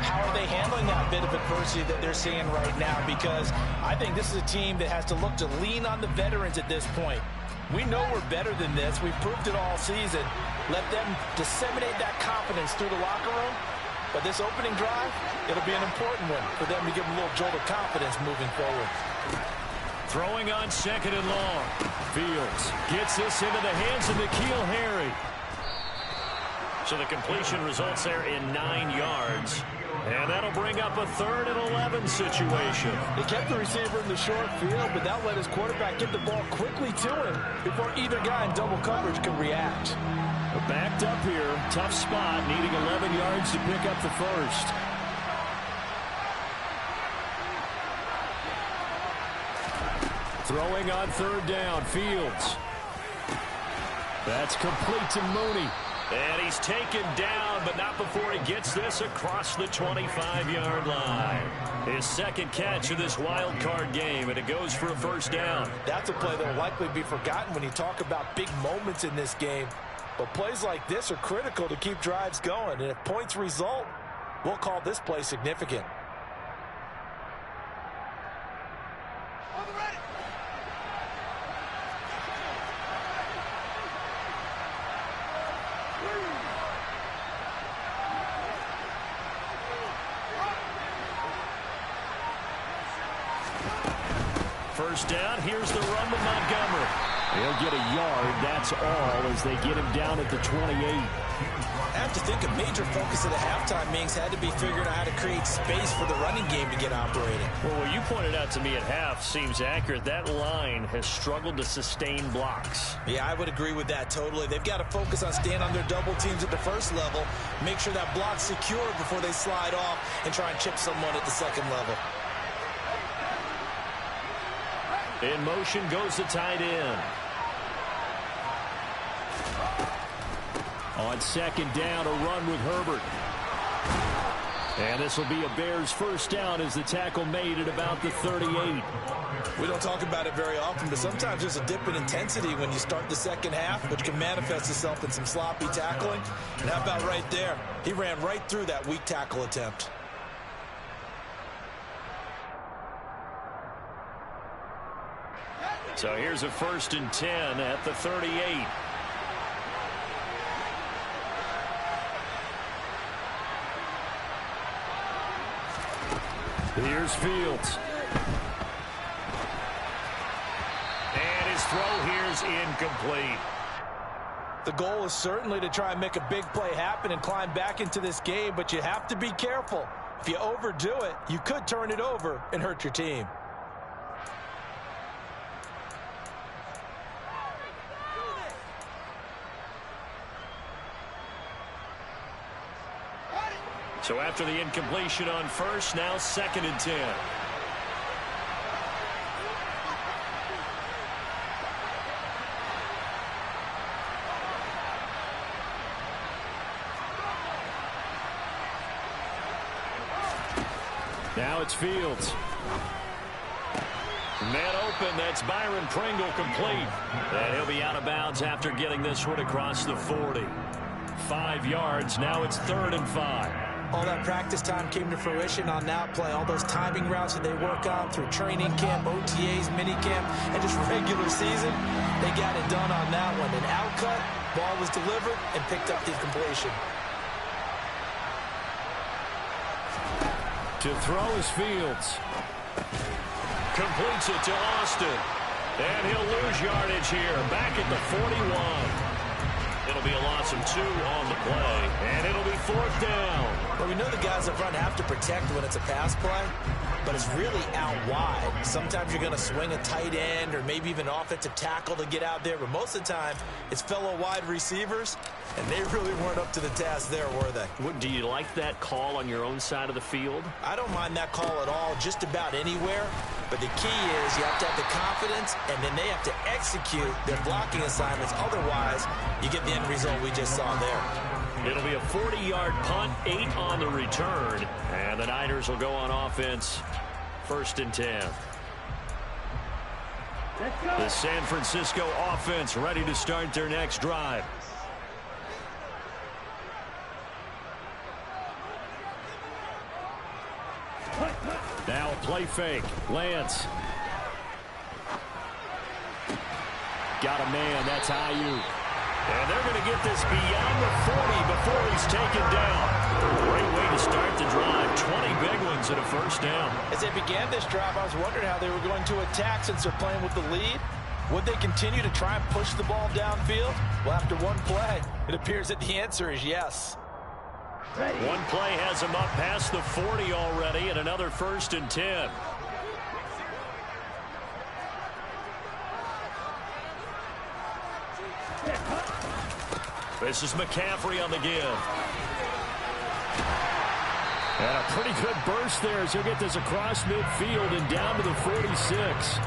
S5: how are they handling that bit of adversity that they're seeing right now? Because I think this is a team that has to look to lean on the veterans at this point. We know we're better than this. We've proved it all season. Let them disseminate that confidence through the locker room. But this opening drive, it'll be an important one for them to give them a little jolt of confidence moving forward.
S4: Throwing on 2nd and long. Fields gets this into the hands of N'Keal Harry. So the completion results there in 9 yards. And that'll bring up a 3rd and 11 situation.
S5: They kept the receiver in the short field, but that let his quarterback get the ball quickly to him before either guy in double coverage could react.
S4: We're backed up here. Tough spot, needing 11 yards to pick up the first. Throwing on 3rd down, Fields. That's complete to Mooney. And he's taken down, but not before he gets this across the 25-yard line. His 2nd catch of this wild card game, and it goes for a 1st down.
S5: That's a play that will likely be forgotten when you talk about big moments in this game. But plays like this are critical to keep drives going. And if points result, we'll call this play significant.
S4: First down, here's the run to Montgomery. He'll get a yard, that's all, as they get him down at the 28.
S5: I have to think a major focus of the halftime meetings had to be figuring out how to create space for the running game to get operating.
S4: Well, what you pointed out to me at half seems accurate. That line has struggled to sustain blocks.
S5: Yeah, I would agree with that totally. They've got to focus on staying on their double teams at the first level, make sure that block's secured before they slide off and try and chip someone at the second level.
S4: In motion goes the tight end. On 2nd down, a run with Herbert. And this will be a Bears first down as the tackle made at about the 38.
S5: We don't talk about it very often, but sometimes there's a dip in intensity when you start the second half, which can manifest itself in some sloppy tackling. And how about right there? He ran right through that weak tackle attempt.
S4: So here's a 1st and 10 at the 38. Here's Fields. And his throw here's incomplete.
S5: The goal is certainly to try and make a big play happen and climb back into this game, but you have to be careful. If you overdo it, you could turn it over and hurt your team.
S4: So after the incompletion on first, now 2nd and 10. Now it's Fields. Man open, that's Byron Pringle complete. And he'll be out of bounds after getting this one across the 40. 5 yards, now it's 3rd and 5.
S5: All that practice time came to fruition on that play. All those timing routes that they work on through training camp, OTAs, minicamp, and just regular season, they got it done on that one. An outcut, ball was delivered, and picked up the completion.
S4: To throw is Fields. Completes it to Austin. And he'll lose yardage here. Back at the 41. It'll be a loss of 2 on the play. And it'll be 4th down.
S5: Well, we know the guys up front have to protect when it's a pass play, but it's really out wide. Sometimes you're going to swing a tight end or maybe even an offensive tackle to get out there, but most of the time it's fellow wide receivers, and they really weren't up to the task there, were they?
S4: Do you like that call on your own side of the field?
S5: I don't mind that call at all, just about anywhere. But the key is you have to have the confidence, and then they have to execute their blocking assignments. Otherwise, you get the end result we just saw there.
S4: It'll be a 40-yard punt, 8 on the return. And the Niners will go on offense, 1st and 10. The San Francisco offense ready to start their next drive. Now a play fake. Lance. Got a man. That's Ayuk. And they're going to get this beyond the 40 before he's taken down. Great way to start the drive. 20 big ones and a 1st down.
S5: As they began this drive, I was wondering how they were going to attack since they're playing with the lead. Would they continue to try and push the ball downfield? Well, after one play, it appears that the answer is yes.
S4: One play has him up past the 40 already, and another 1st and 10. This is McCaffrey on the give. And a pretty good burst there as he'll get this across midfield and down to the 46.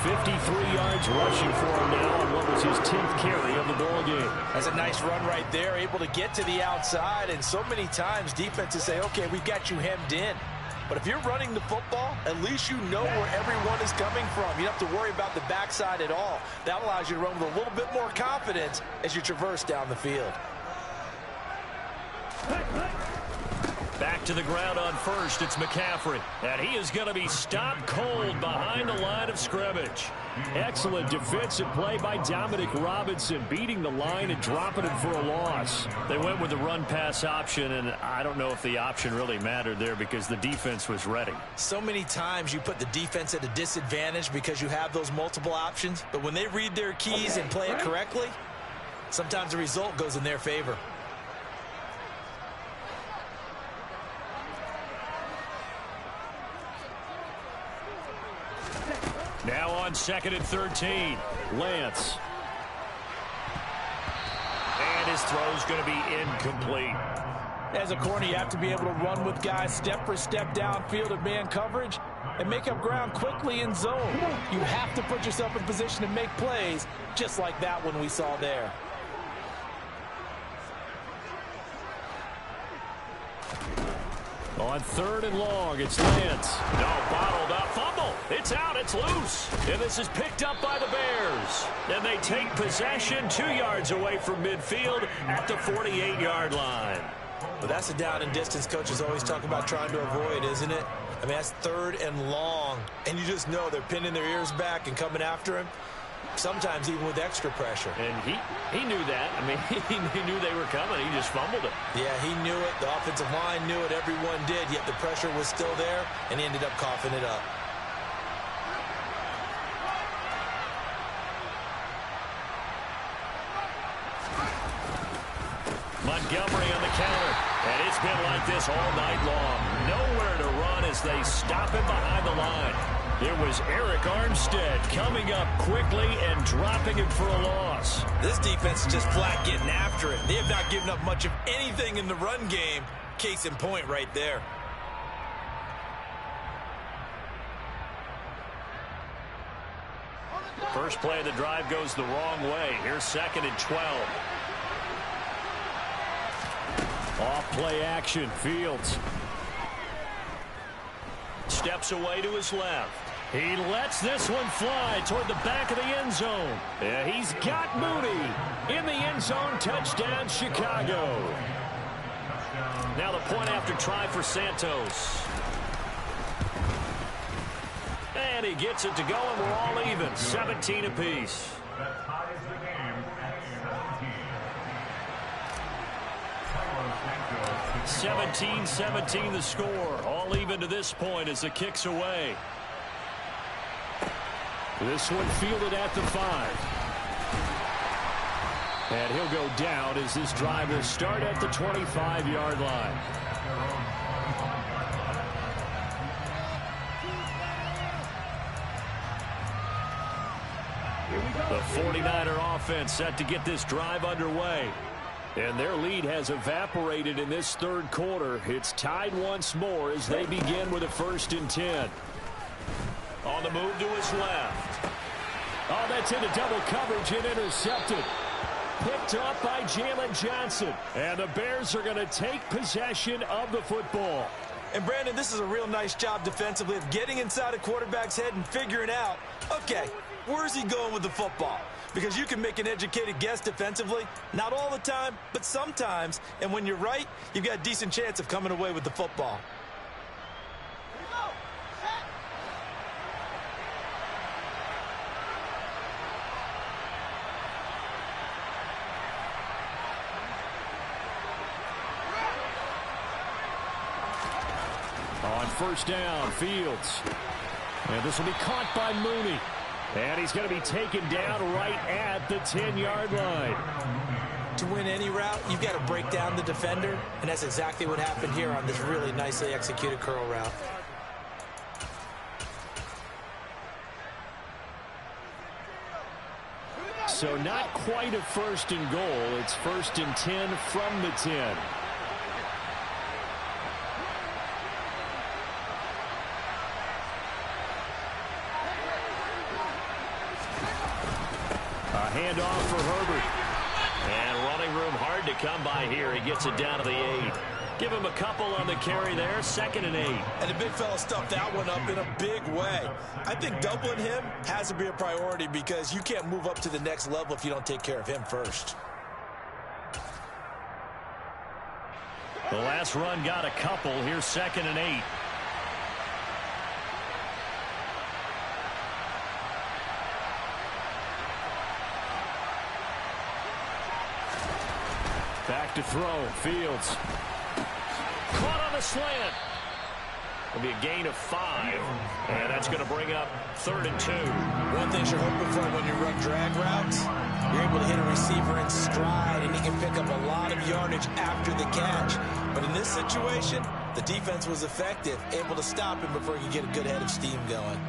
S4: 53 yards rushing for him now on what was his 10th carry of the ball game.
S5: That's a nice run right there, able to get to the outside. And so many times defenses say, okay, we got you hemmed in. But if you're running the football, at least you know where everyone is coming from. You don't have to worry about the backside at all. That allows you to run with a little bit more confidence as you traverse down the field.
S4: Back to the ground on first, it's McCaffrey. And he is going to be stopped cold behind the line of scrimmage. Excellent defensive play by Dominic Robinson, beating the line and dropping him for a loss. They went with the run-pass option, and I don't know if the option really mattered there because the defense was ready.
S5: So many times you put the defense at a disadvantage because you have those multiple options, but when they read their keys and play it correctly, sometimes the result goes in their favor.
S4: Now on 2nd and 13, Lance. And his throw's going to be incomplete.
S5: As a corner, you have to be able to run with guys step for step downfield of man coverage and make up ground quickly in zone. You have to put yourself in position to make plays just like that one we saw there.
S4: On 3rd and long, it's Lance. No, bottled up, fumble. It's out, it's loose. And this is picked up by the Bears. And they take possession 2 yards away from midfield at the 48-yard line.
S5: Well, that's a down and distance coaches always talk about trying to avoid, isn't it? I mean, that's 3rd and long. And you just know they're pinning their ears back and coming after him. Sometimes even with extra pressure.
S4: And he knew that. I mean, he knew they were coming. He just fumbled it.
S5: Yeah, he knew it. The offensive line knew it. Everyone did. Yet the pressure was still there, and he ended up coughing it up.
S4: Montgomery on the counter. And it's been like this all night long. Nowhere to run as they stop him behind the line. It was Eric Armstead coming up quickly and dropping him for a loss.
S5: This defense is just flat getting after it. They have not given up much of anything in the run game. Case in point right there.
S4: First play of the drive goes the wrong way. Here's 2nd and 12. Off play action, Fields. Steps away to his left. He lets this one fly toward the back of the end zone. Yeah, he's got Mooney in the end zone. Touchdown, Chicago. Now the point after try for Santos. And he gets it to go, and we're all even. 17 apiece.
S7: That ties the game at 17.
S4: 17-17 the score. All even to this point as the kick's away. This one fielded at the 5. And he'll go down as this drive will start at the 25-yard line. The 49er offense set to get this drive underway. And their lead has evaporated in this 3rd quarter. It's tied once more as they begin with a 1st and 10. On the move to his left. Oh, that's into double coverage and intercepted. Picked up by Jalen Johnson. And the Bears are going to take possession of the football.
S5: And, Brandon, this is a real nice job defensively of getting inside a quarterback's head and figuring out, okay, where's he going with the football? Because you can make an educated guess defensively. Not all the time, but sometimes. And when you're right, you've got a decent chance of coming away with the football.
S4: On 1st down, Fields. And this will be caught by Mooney. And he's going to be taken down right at the 10-yard line.
S5: To win any route, you've got to break down the defender, and that's exactly what happened here on this really nicely executed curl route.
S4: So not quite a 1st and goal. It's 1st and 10 from the 10. Handoff for Herbert. And running room hard to come by here. He gets it down to the 8. Give him a couple on the carry there. 2nd and 8.
S5: And the big fella stuffed that one up in a big way. I think doubling him has to be a priority because you can't move up to the next level if you don't take care of him first.
S4: The last run got a couple. Here's 2nd and 8. Back to throw. Fields. Caught on the slant. It'll be a gain of 5. And that's going to bring up 3rd and 2.
S5: One thing you're hoping for when you run drag routes, you're able to hit a receiver in stride, and he can pick up a lot of yardage after the catch. But in this situation, the defense was effective, able to stop him before he could get a good head of steam going.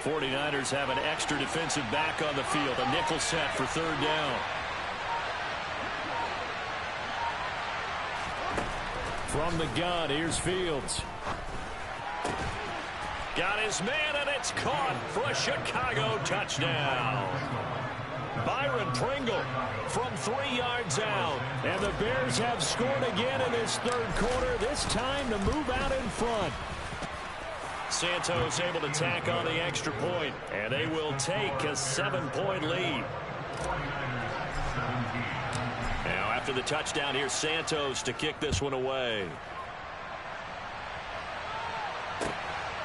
S4: 49ers have an extra defensive back on the field. A nickel set for third down. From the gun, here's Fields. Got his man, and it's caught for a Chicago touchdown. Byron Pringle from 3 yards out. And the Bears have scored again in this third quarter, this time to move out in front. Santos able to tack on the extra point, and they will take a 7-point lead. Now after the touchdown, here's Santos to kick this one away.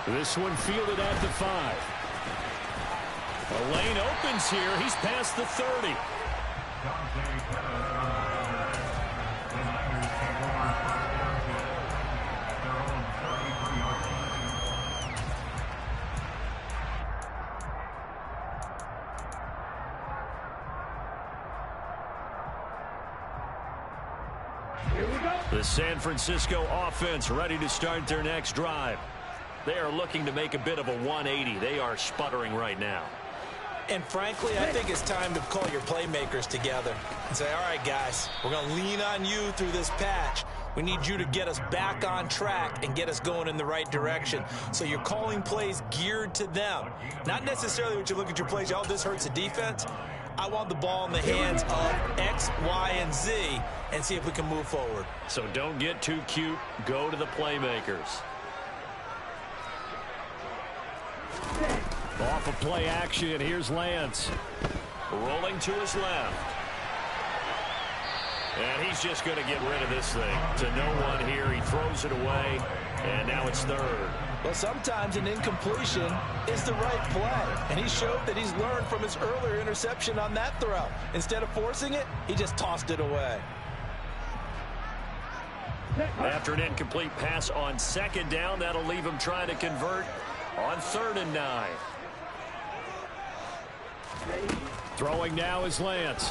S4: This one fielded at the 5. A lane opens here. He's past the 30. The San Francisco offense ready to start their next drive. They are looking to make a bit of a 180. They are sputtering right now.
S5: And frankly, I think it's time to call your playmakers together and say, all right, guys, we're going to lean on you through this patch. We need you to get us back on track and get us going in the right direction. So you're calling plays geared to them. Not necessarily what you look at your plays, oh, this hurts the defense. I want the ball in the hands of X, Y, and Z and see if we can move forward.
S4: So don't get too cute. Go to the playmakers. Off of play action, here's Lance. Rolling to his left. And he's just going to get rid of this thing. To no one here. He throws it away. And now it's third.
S5: Well, sometimes an incompletion is the right play. And he showed that he's learned from his earlier interception on that throw. Instead of forcing it, he just tossed it away.
S4: After an incomplete pass on second down, that'll leave him trying to convert on 3rd and 9. Throwing now is Lance.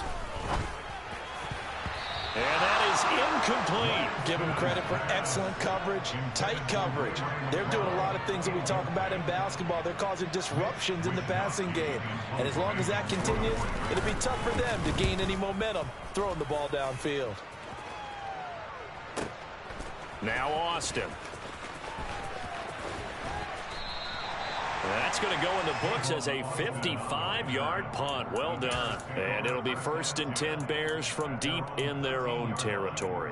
S4: And that is incomplete.
S5: Give him credit for excellent coverage, tight coverage. They're doing a lot of things that we talk about in basketball. They're causing disruptions in the passing game. And as long as that continues, it'll be tough for them to gain any momentum throwing the ball downfield.
S4: Now Austin. That's going to go in the books as a 55-yard punt. Well done. And it'll be 1st and 10 Bears from deep in their own territory.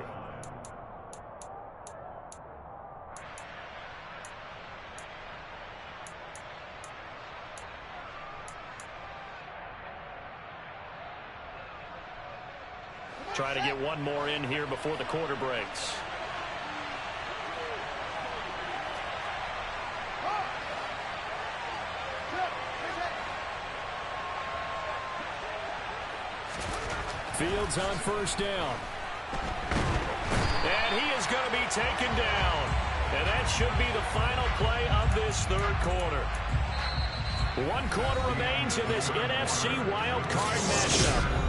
S4: Try to get one more in here before the quarter breaks. Fields on 1st down. And he is going to be taken down. And that should be the final play of this third quarter. 1 quarter remains in this NFC Wildcard matchup.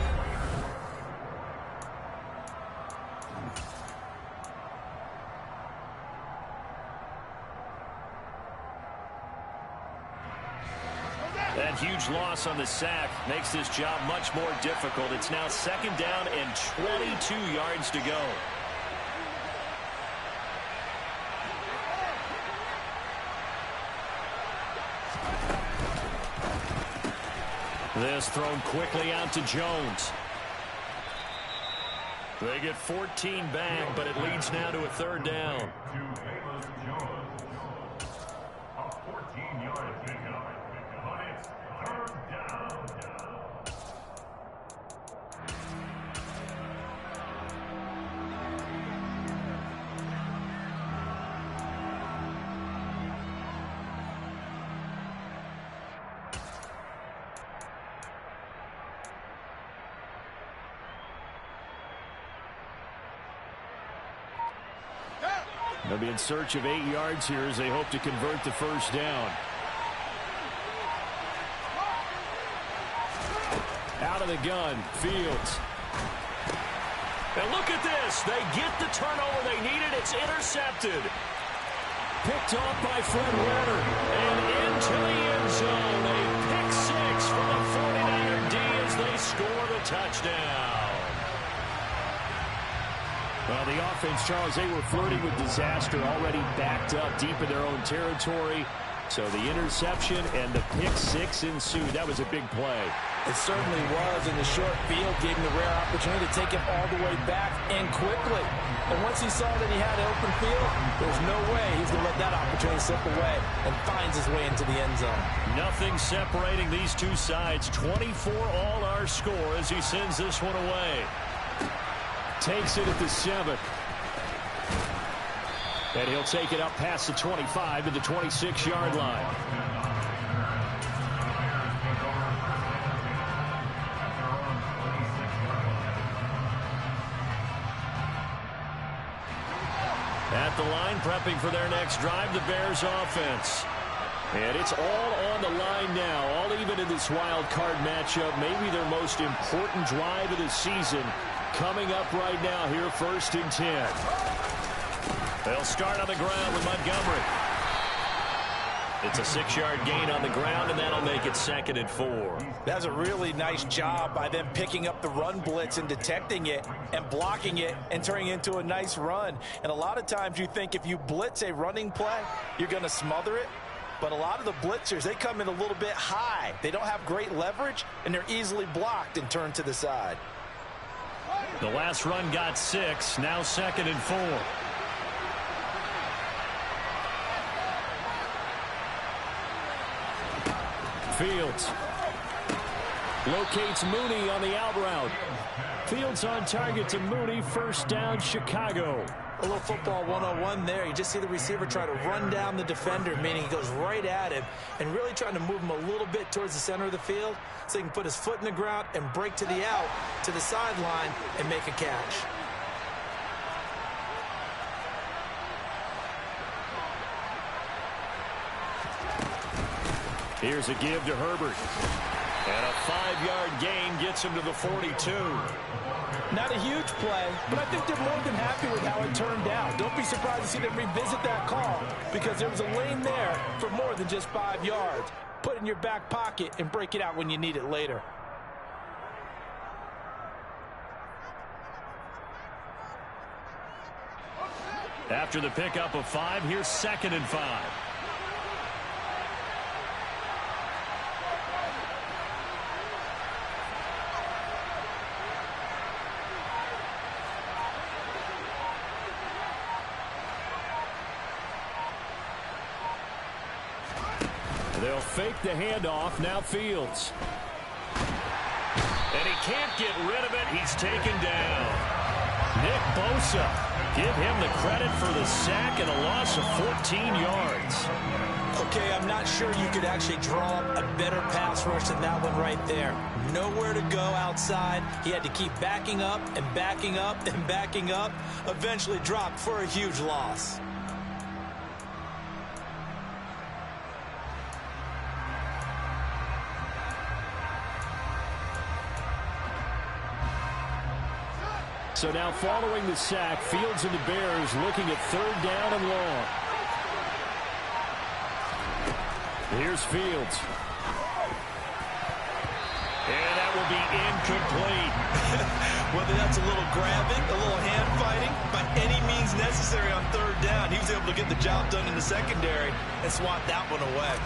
S4: That huge loss on the sack makes this job much more difficult. It's now 2nd down and 22 yards to go. This thrown quickly out to Jones. They get 14 back, but it leads now to a 3rd down. They'll be in search of 8 yards here as they hope to convert the 1st down. Out of the gun, Fields. And look at this. They get the turnover they needed. It's intercepted. Picked off by Fred Warner. And into the end zone. A pick six for the 49er D as they score the touchdown. Well, the offense, Charles, they were flirting with disaster, already backed up deep in their own territory. So the interception and the pick six ensued. That was a big play.
S5: It certainly was, and the short field gave him the rare opportunity to take it all the way back and quickly. And once he saw that he had an open field, there's no way he's going to let that opportunity slip away, and finds his way into the end zone. Nothing separating these two sides. 24 all our score as he sends this one away.
S8: Takes it at the 7. And he'll take it up past the 25 to the 26-yard line.
S4: At the line, prepping for their next drive, the Bears offense. And it's all on the line now, all even in this wild card matchup. Maybe their most important drive of the season coming up right now here, 1st and 10. They'll start on the ground with Montgomery. It's a 6-yard gain on the ground, and that'll make it 2nd and 4.
S5: That's a really nice job by them picking up the run blitz and detecting it and blocking it and turning it into a nice run. And a lot of times you think if you blitz a running play, you're going to smother it. But a lot of the blitzers, they come in a little bit high. They don't have great leverage, and they're easily blocked and turned to the side.
S4: The last run got 6, now 2nd and 4.
S8: Fields locates Mooney on the out route. Fields on target to Mooney. 1st down, Chicago.
S5: A little football 101 there. You just see the receiver try to run down the defender, meaning he goes right at him and really trying to move him a little bit towards the center of the field so he can put his foot in the ground and break to the out, to the sideline, and make a catch.
S8: Here's a give to Herbert.
S4: And a 5-yard gain gets him to the 42.
S5: Not a huge play, but I think they're more than happy with how it turned out. Don't be surprised to see them revisit that call because there was a lane there for more than just 5 yards. Put it in your back pocket and break it out when you need it later.
S4: After the pickup of 5, here's 2nd and 5. They'll fake the handoff. Now Fields. And he can't get rid of it. He's taken down. Nick Bosa. Give him the credit for the sack and a loss of 14 yards.
S5: Okay, I'm not sure you could actually draw up a better pass rush than that one right there. Nowhere to go outside. He had to keep backing up and backing up and backing up. Eventually dropped for a huge loss.
S8: So now following the sack, Fields and the Bears looking at 3rd down and long. Here's Fields.
S4: And that will be incomplete.
S5: Whether that's a little grabbing, a little hand fighting, by any means necessary on 3rd down, he was able to get the job done in the secondary and swat that one away.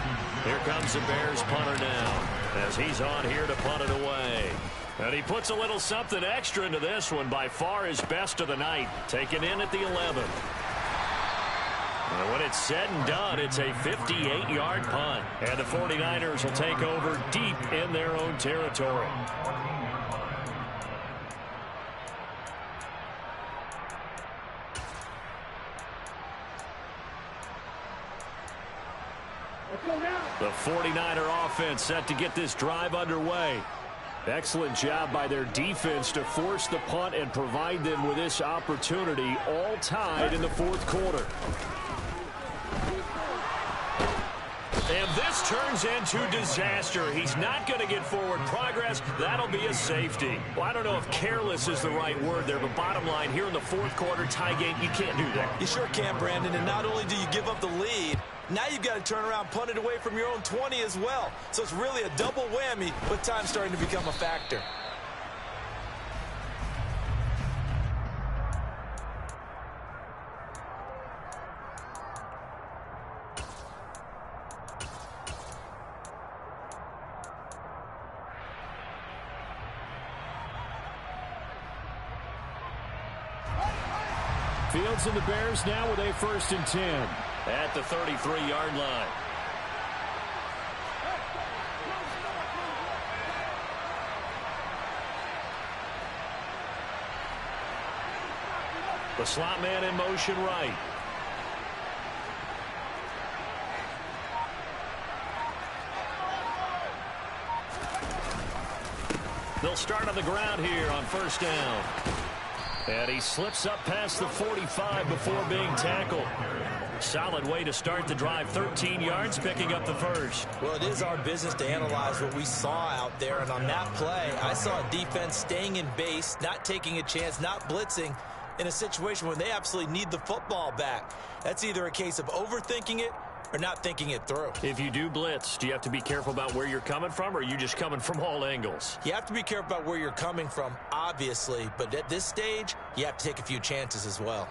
S4: Here comes the Bears punter now as he's on here to punt it away. And he puts a little something extra into this one, by far his best of the night. Taken in at the 11. And when it's said and done, it's a 58-yard punt. And the 49ers will take over deep in their own territory. The 49er offense set to get this drive underway. Excellent job by their defense to force the punt and provide them with this opportunity, all tied in the 4th quarter. And this turns into disaster. He's not going to get forward progress. That'll be a safety. Well, I don't know if careless is the right word there, but bottom line, here in the 4th quarter, tie game, you can't do that.
S5: You sure can, Brandon. And not only do you give up the lead, now you you've got to turn around, punt it away from your own 20 as well. So it's really a double whammy with time starting to become a factor.
S4: Fields and the Bears now with a 1st and 10 at the 33-yard line. The slot man in motion right. They'll start on the ground here on 1st down. And he slips up past the 45 before being tackled. Solid way to start the drive. 13 yards, picking up the 1st.
S5: Well, it is our business to analyze what we saw out there. And on that play, I saw a defense staying in base, not taking a chance, not blitzing in a situation where they absolutely need the football back. That's either a case of overthinking it or not thinking it through.
S4: If you do blitz, do you have to be careful about where you're coming from, or are you just coming from all angles?
S5: You have to be careful about where you're coming from, obviously, but at this stage, you have to take a few chances as well.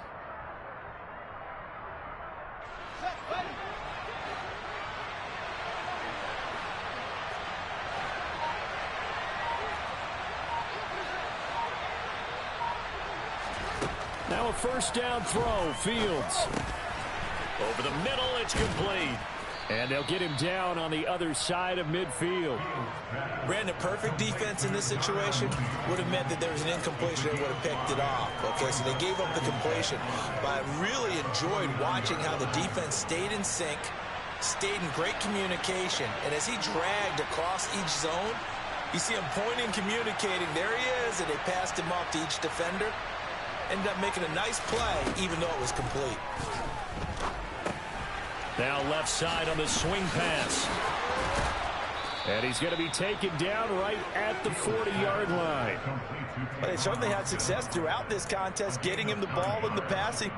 S4: Now a 1st down throw. Fields. Over the middle, it's complete. And they'll get him down on the other side of midfield.
S5: Brandon, perfect defense in this situation would have meant that there was an incompletion and would have picked it off. Okay, so they gave up the completion. But I really enjoyed watching how the defense stayed in sync, stayed in great communication. And as he dragged across each zone, you see him pointing, communicating. There he is, and they passed him off to each defender. Ended up making a nice play, even though it was complete.
S4: Now left side on the swing pass. And he's going to be taken down right at the 40-yard line.
S5: But they certainly had success throughout this contest, getting him the ball in the passing.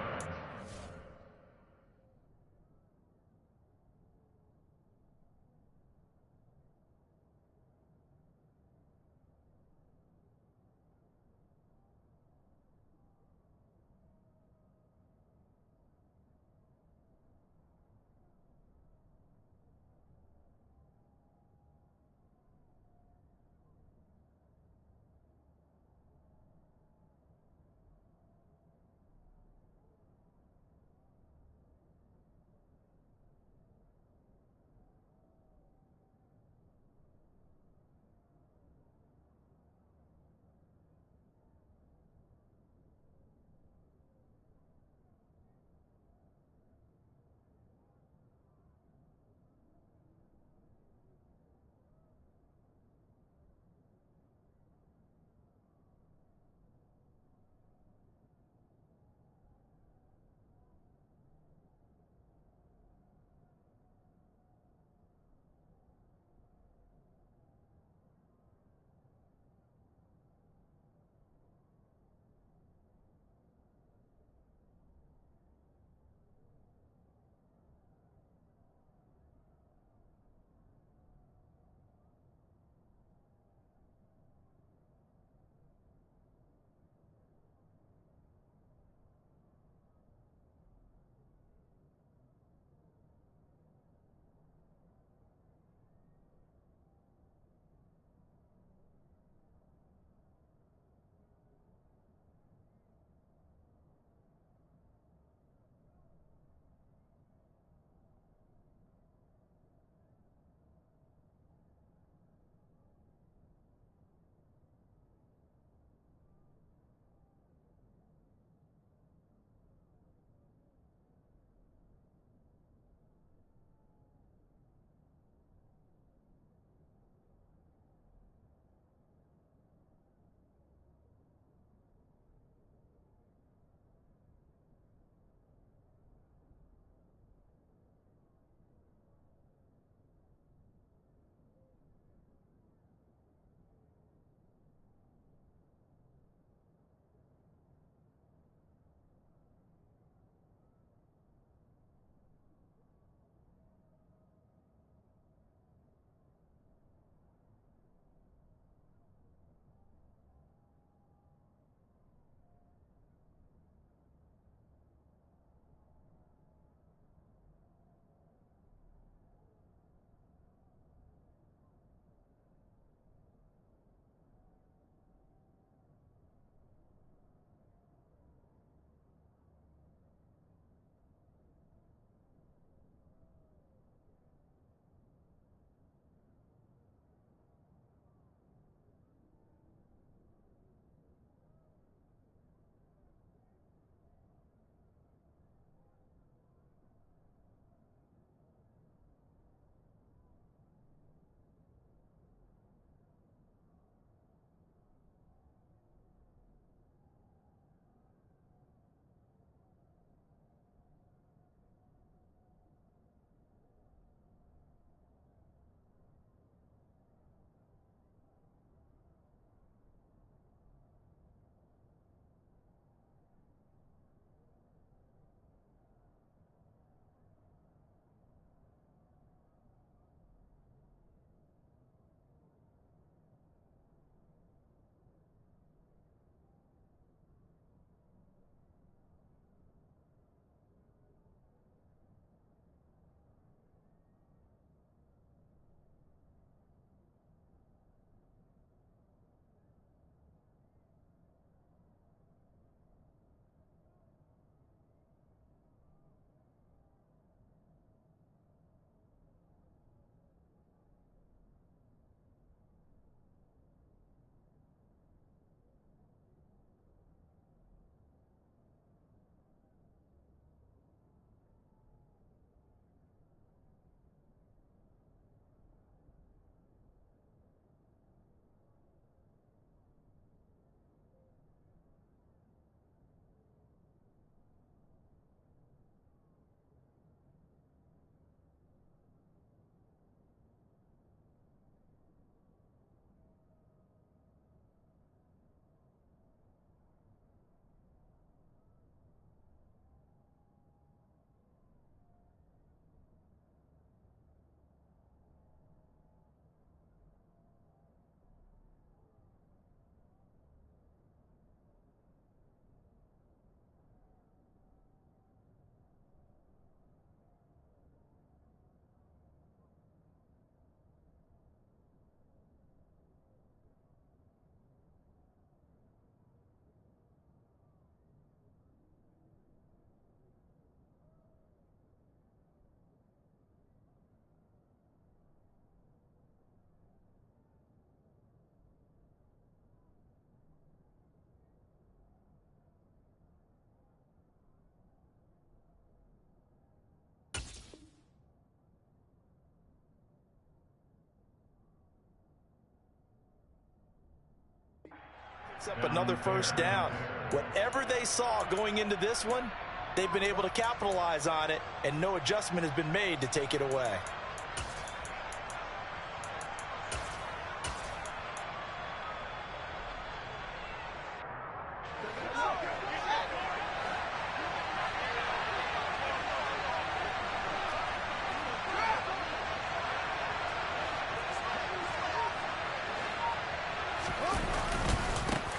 S5: picks up another first down. Whatever they saw going into this one, they've been able to capitalize on it, and no adjustment has been made to take it away.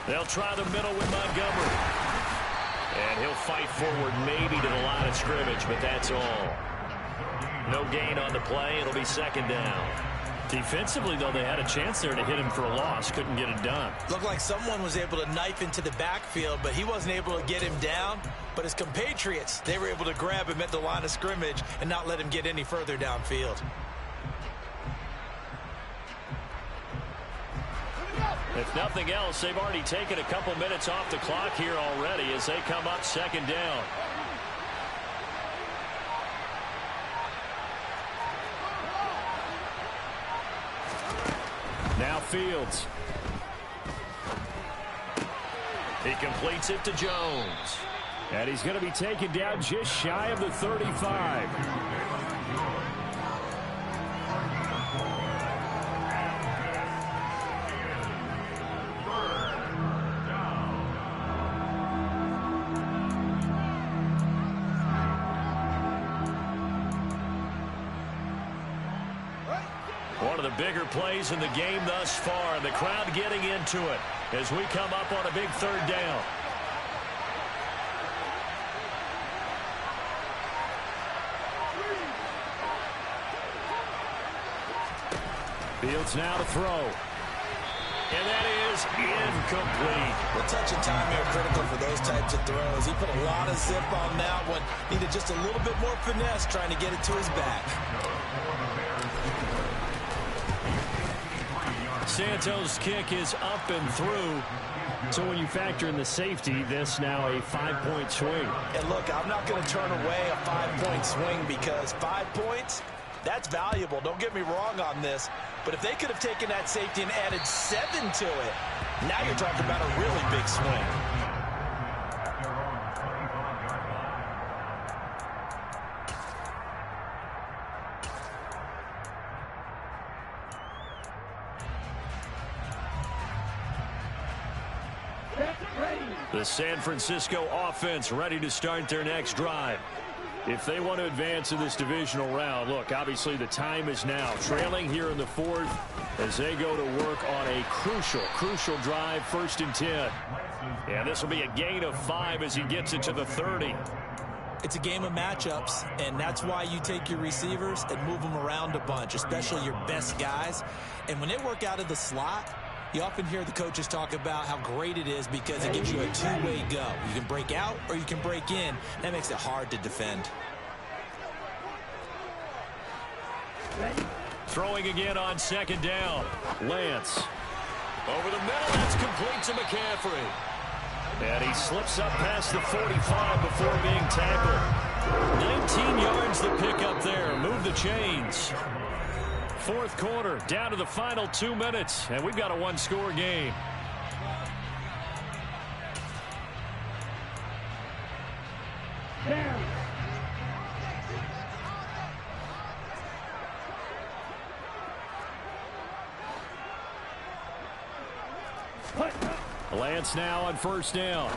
S4: They'll try the middle with Montgomery. And he'll fight forward maybe to the line of scrimmage, but that's all. No gain on the play. It'll be second down. Defensively, though, they had a chance there to hit him for a loss. Couldn't get it done.
S5: Looked like someone was able to knife into the backfield, but he wasn't able to get him down. But his compatriots, they were able to grab him at the line of scrimmage and not let him get any further downfield.
S4: If nothing else, they've already taken a couple minutes off the clock here already as they come up second down. Now Fields. He completes it to Jones. And he's going to be taken down just shy of the 35. One of the bigger plays in the game thus far, and the crowd getting into it as we come up on a big third down. Fields now to throw. And that is incomplete.
S5: The touch and time are critical for those types of throws. He put a lot of zip on that one. Needed just a little bit more finesse trying to get it to his back.
S4: Santos' kick is up and through. So when you factor in the safety, this now a 5-point swing.
S5: And look, I'm not going to turn away a 5-point swing because 5 points, that's valuable. Don't get me wrong on this. But if they could have taken that safety and added 7 to it, now you're talking about a really big swing.
S4: The San Francisco offense ready to start their next drive. If they want to advance in this divisional round, look, obviously the time is now. Trailing here in the fourth as they go to work on a crucial drive, 1st and 10. And this will be a gain of 5 as he gets it to the 30.
S5: It's a game of matchups, and that's why you take your receivers and move them around a bunch, especially your best guys. And when they work out of the slot, you often hear the coaches talk about how great it is because it gives you a two-way go. You can break out or you can break in. That makes it hard to defend.
S4: Throwing again on second down. Lance. Over the middle, that's complete to McCaffrey. And he slips up past the 45 before being tackled. 19 yards to pick up there. Move the chains. Fourth quarter, down to the final 2 minutes, and we've got a one-score game.
S6: Down.
S4: Lance now on first down.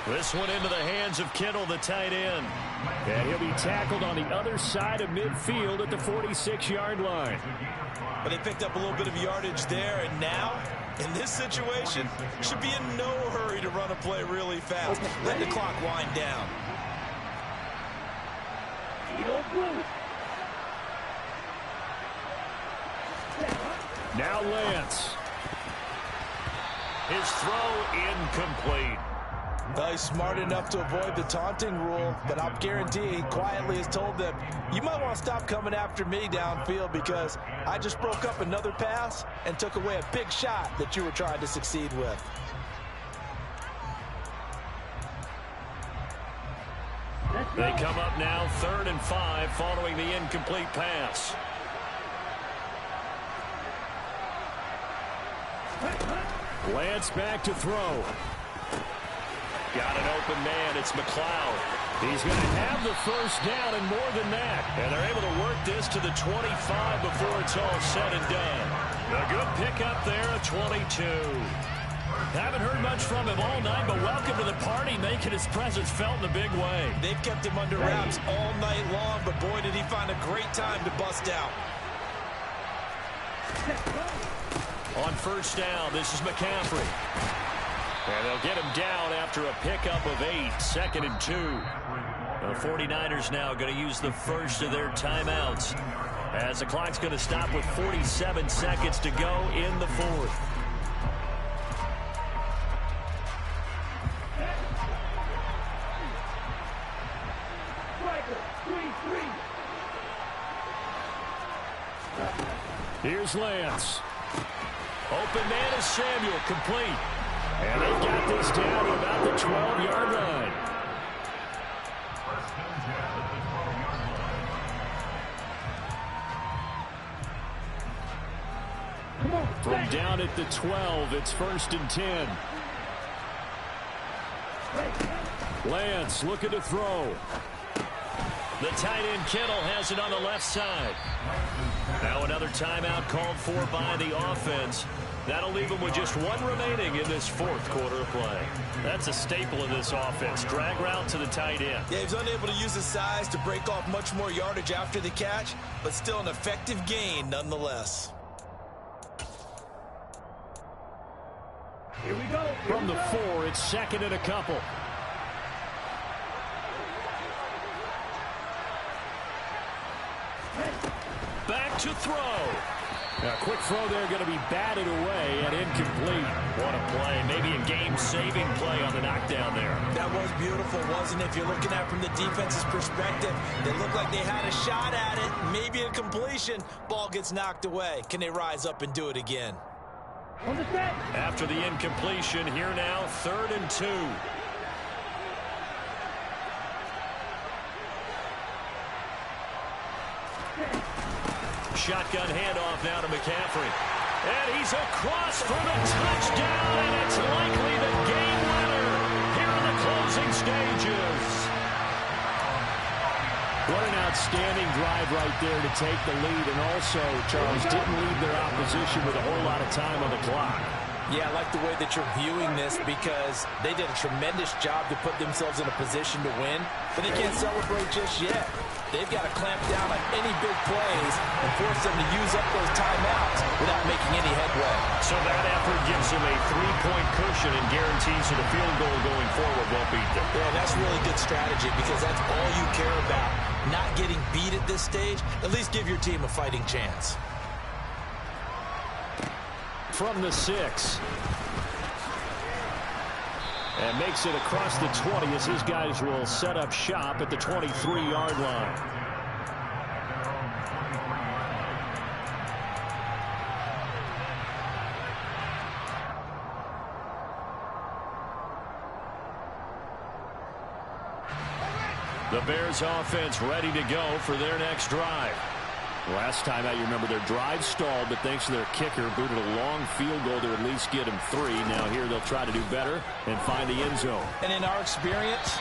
S4: This one into the hands of Kittle, the tight end. And he'll be tackled on the other side of midfield at the 46-yard line.
S5: But they picked up a little bit of yardage there, and now, in this situation, should be in no hurry to run a play really fast. Let the clock wind down.
S4: Now Lance. His throw incomplete.
S5: Well, he's smart enough to avoid the taunting rule, but I'll guarantee he quietly has told them, you might want to stop coming after me downfield because I just broke up another pass and took away a big shot that you were trying to succeed with.
S4: They come up now 3rd and 5 following the incomplete pass. Lance back to throw. Got an open man. It's McLeod. He's going to have the first down and more than that. And they're able to work this to the 25 before it's all said and done. A good pickup there at 22. Haven't heard much from him all night, but welcome to the party, making his presence felt in a big way.
S5: They've kept him under wraps all night long, but boy, did he find a great time to bust out.
S4: On first down, this is McCaffrey. And they'll get him down after a pickup of 8, 2nd and 2. The 49ers now going to use the first of their timeouts, as the clock's going to stop with 47 seconds to go in the 4th. Here's Lance. Open man is Samuel, complete. And they've got this down to about the 12-yard line. From down at the 12, it's 1st and 10. Lance looking to throw. The tight end Kittle has it on the left side. Now another timeout called for by the offense. That'll leave them with just one remaining in this 4th quarter of play. That's a staple of this offense. Drag route to the tight end.
S5: Yeah, he's unable to use his size to break off much more yardage after the catch, but still an effective gain nonetheless.
S6: Here we go.
S4: From the 4, it's 2nd and a couple. Back to throw. A quick throw there, going to be batted away and incomplete. What a play. Maybe a game-saving play on the knockdown there.
S5: That was beautiful, wasn't it? If you're looking at it from the defense's perspective, they looked like they had a shot at it. Maybe a completion. Ball gets knocked away. Can they rise up and do it again?
S4: After the incompletion, here now, 3rd and 2. Shotgun handoff now to McCaffrey. And he's across for the touchdown, and it's likely the game winner here in the closing stages. What an outstanding drive right there to take the lead, and also, Charles, didn't leave their opposition with a whole lot of time on the clock.
S5: Yeah, I like the way that you're viewing this, because they did a tremendous job to put themselves in a position to win, but they can't celebrate just yet. They've got to clamp down on any big plays and force them to use up those timeouts without making any headway.
S4: So that effort gives them a 3-point cushion and guarantees that a field goal going forward won't beat them.
S5: Yeah, that's really good strategy, because that's all you care about. Not getting beat at this stage, at least give your team a fighting chance.
S4: From the 6. And makes it across the 20 as his guys will set up shop at the 23-yard line. The Bears offense ready to go for their next drive. Last time out, you remember their drive stalled, but thanks to their kicker, booted a long field goal to at least get him 3. Now here they'll try to do better and find the end zone.
S5: And in our experience,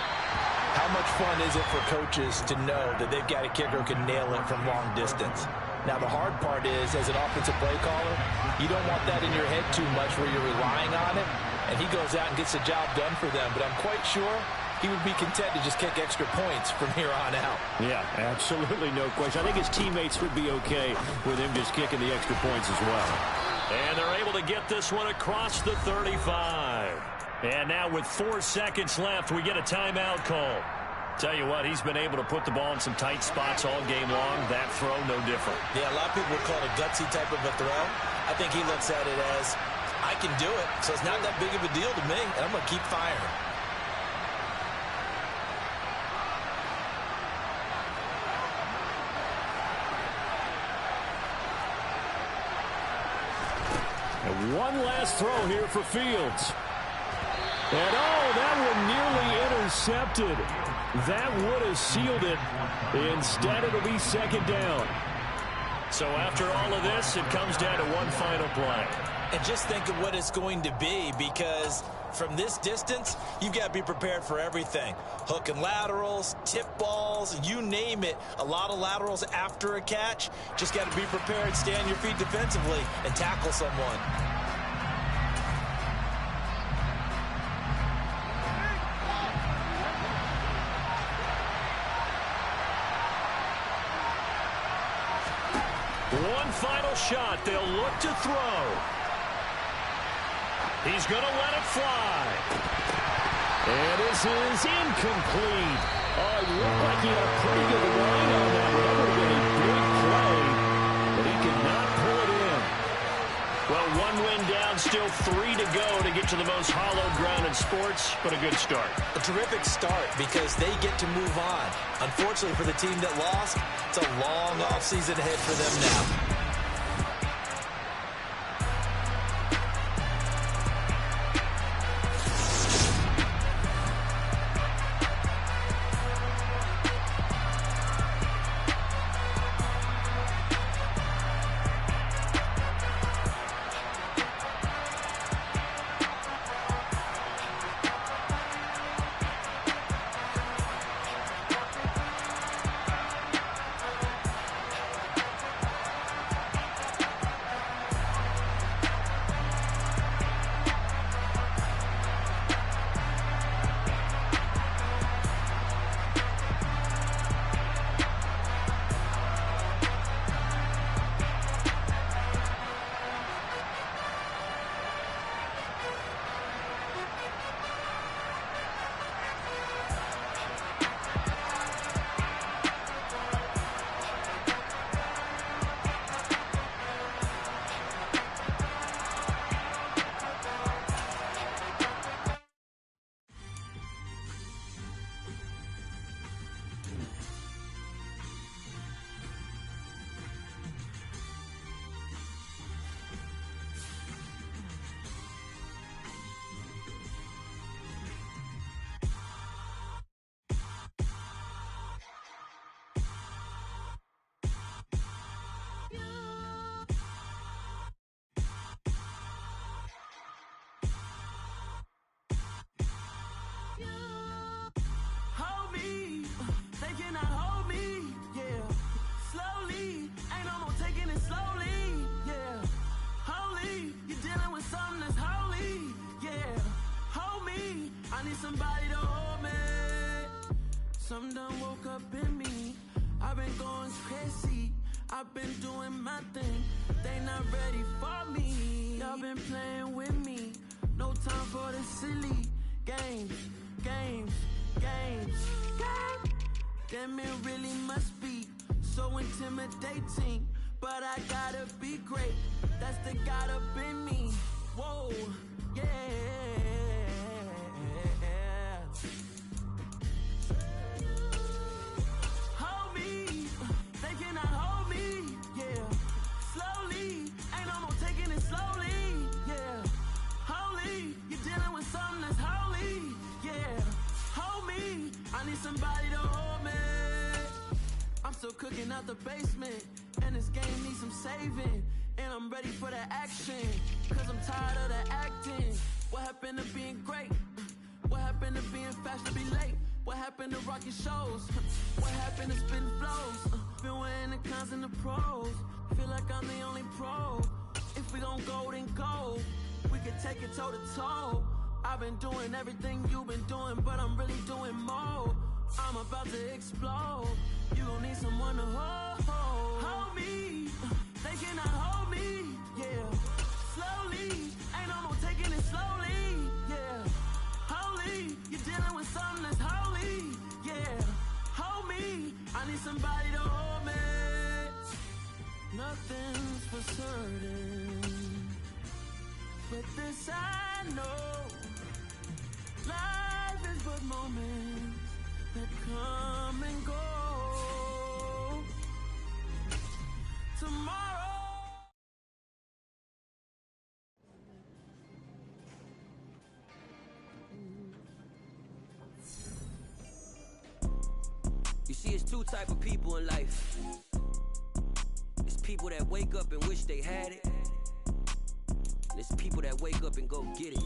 S5: how much fun is it for coaches to know that they've got a kicker who can nail it from long distance? Now the hard part is, as an offensive play caller, you don't want that in your head too much where you're relying on it, and he goes out and gets the job done for them. But I'm quite sure he would be content to just kick extra points from here on out.
S4: Yeah, absolutely no question. I think his teammates would be okay with him just kicking the extra points as well. And they're able to get this one across the 35. And now with 4 seconds left, we get a timeout call. Tell you what, he's been able to put the ball in some tight spots all game long. That throw, no different.
S5: Yeah, a lot of people would call it a gutsy type of a throw. I think he looks at it as, I can do it, so it's not that big of a deal to me, and I'm going to keep firing.
S4: And one last throw here for Fields. And oh, that one nearly intercepted. That would have sealed it. Instead, it'll be 2nd down. So after all of this, it comes down to one final play.
S5: And just think of what it's going to be, because from this distance, you've got to be prepared for everything. Hook and laterals, tip balls, you name it. A lot of laterals after a catch. Just got to be prepared, stay on your feet defensively, and tackle someone.
S4: One final shot. They'll look to throw. He's going to let it fly. And this is incomplete. Oh, it looked like he had a pretty good line on that. That would have been a big play, but he could not pull it in. Well, one win down, still 3 to go to get to the most hallowed ground in sports, but a good start.
S5: A terrific start because they get to move on. Unfortunately for the team that lost, it's a long offseason ahead for them now.
S3: Somebody to hold me. Some done woke up in me. I've been going crazy. I've been doing my thing. They not ready for me. Y'all been playing with me. No time for the silly games. Damn, it really must be so intimidating. But I gotta be great. That's the God up in me. Whoa, yeah. Somebody to hold me. I'm still cooking out the basement, and this game needs some saving. And I'm ready for the action, cause I'm tired of the acting. What happened to being great? What happened to being fast to be late? What happened to rocking shows? What happened to spitting flows? Been wearing the cons and the pros. Feel like I'm the only pro. If we gon' go, then go. We could take it toe to toe. I've been doing everything you've been doing, but I'm really doing more. I'm about to explode. You gon' need someone to hold me. They cannot hold me, yeah. Slowly, ain't no more taking it slowly, yeah. Holy, you're dealing with something that's holy, yeah. Hold me, I need somebody to hold me. Nothing's for certain, but this I know. Life is but moments that come and go. Tomorrow.
S1: You see, it's two type of people in life. It's people that wake up and wish they had it. There's people that wake up and go get it.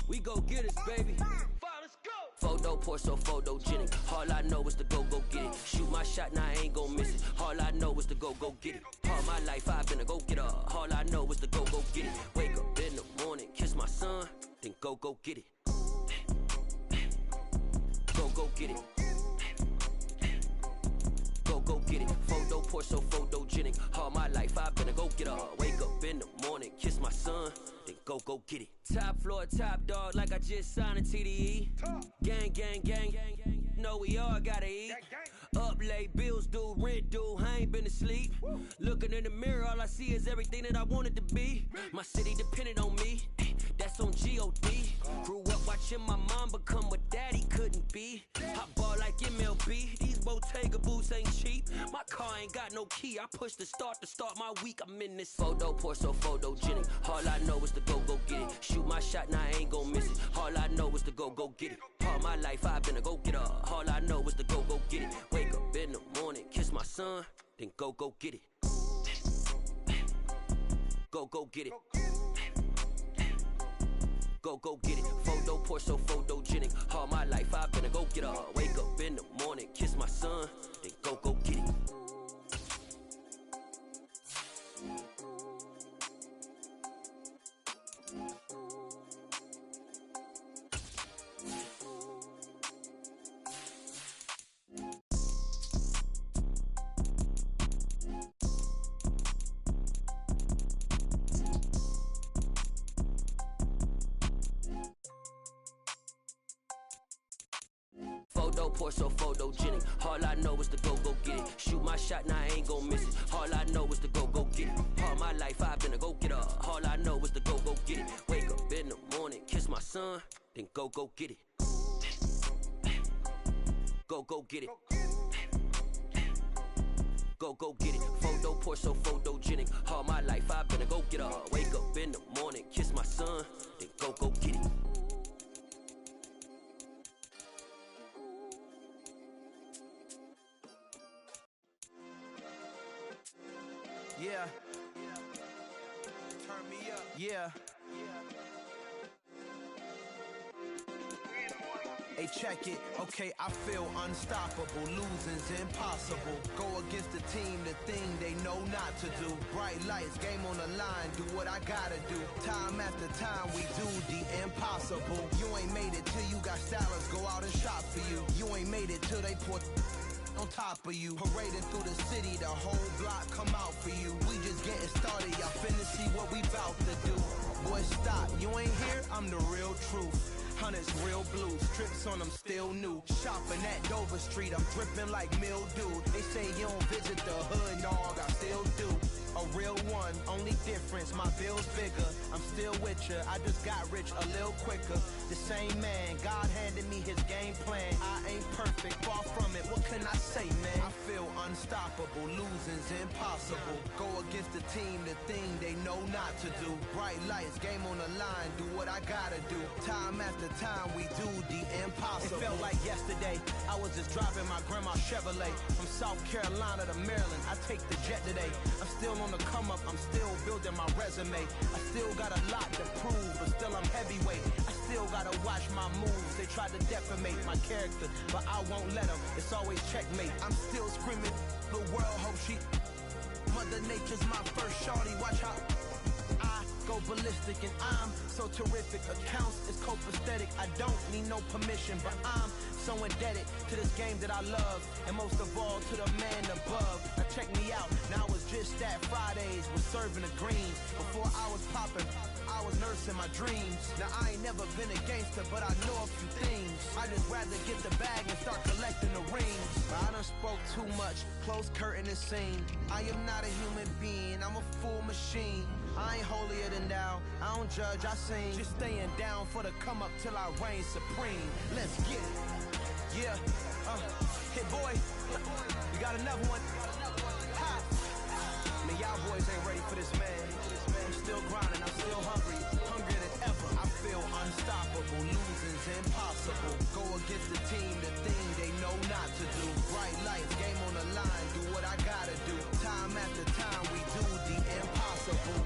S1: We go get it, baby. Let's go. Photo pour so photogenic. All I know is to go get it. Shoot my shot, now I ain't gon' miss it. All I know is to go get it. All my life I've been a go-getter. All I know is to go get it. Wake up in the morning, kiss my son, then go get it. Go get it. Go get it. Photo pour so photogenic. All my life I've been a go-getter. Wake up in the morning, kiss my son, then go get it. Top floor, top dog, like I just signed a TDE. Gang. Know we all gotta eat. Up late, bills due, rent due, I ain't been asleep. Looking in the mirror, all I see is everything that I wanted to be. My city depended on me, that's on G.O.D. Grew up watching my mom become what daddy couldn't be. I ball like MLB, these Bottega boots ain't cheap. My car ain't got no key, I push the start to start my week. I'm in this photo pour so photogenic. All I know is to go get it. Shoot my shot, now I ain't gon' miss it. All I know is to go get it. All my life I've been a go-getter. All I know is to go get it. Wake up in the morning, kiss my son, then go get it. Go get it. Go get it. Photo pour so photogenic. All my life I've been a go-getter. Wake up in the morning, kiss my son, then go get it. Photo pour so photogenic. All I know is to go get it. Shoot my shot, now I ain't gon' miss it. All I know is to go get it. All my life I've been a go-getter. All I know is to go get it. Wake up in the morning, kiss my son, then go get it. Go get it. Go get it. Photo pour so photogenic. All my life I've been a go-getter. Wake up in the morning, kiss my son, then go get it.
S9: Yeah. Turn me up. Yeah. Hey, check it. Okay, I feel unstoppable. Losing's impossible. Go against the team, the thing they know not to do. Bright lights, game on the line. Do what I gotta do. Time after time, we do the impossible. You ain't made it till you got stylists go out and shop for you. You ain't made it till they put on top of you. Parading through the city, the whole block come out for you. We just getting started, y'all finna see what we bout to do. Boy, stop, you ain't here, I'm the real truth. Hunters, real blues, strips on them still new. Shopping at Dover Street, I'm dripping like mildew. They say you don't visit the hood, dog, I still do. A real one, only difference, my bill's bigger. I'm still with ya, I just got rich a little quicker. The same man, God handed me his game plan. I ain't perfect, far from it, what can I say, man? I feel unstoppable, losing's impossible. Go against the team, the thing they know not to do. Bright lights, game on the line, do what I gotta do. Time after time, we do the impossible. It felt like yesterday, I was just driving my grandma's Chevrolet. From South Carolina to Maryland, I take the jet today. I'm still on the come up, I'm still building my resume. I still got a lot to prove, but still I'm heavyweight. I still gotta watch my moves. They tried to defamate my character, but I won't let them. It's always checkmate. I'm still screaming, the world hope she. Mother Nature's my first shorty. Watch how I go ballistic, and I'm so terrific. Accounts is copacetic. I don't need no permission, but I'm so indebted to this game that I love, and most of all to the man above. Now check me out, now it's just that Fridays was serving the greens. Before I was popping, I was nursing my dreams. Now I ain't never been a gangster, but I know a few things. I just rather get the bag and start collecting the rings. But I done spoke too much, close curtain and scene. I am not a human being, I'm a full machine. I ain't holier than thou, I don't judge, I sing. Just staying down for the come up till I reign supreme. Let's get it. Yeah, hit boy, we got another one. Ha! Man, y'all boys ain't ready for this, man. I'm still grinding, I'm still hungry, hungrier than ever. I feel unstoppable, losing's impossible. Go against the team, the thing they know not to do. Bright lights, game on the line, do what I gotta do. Time after time, we do the impossible.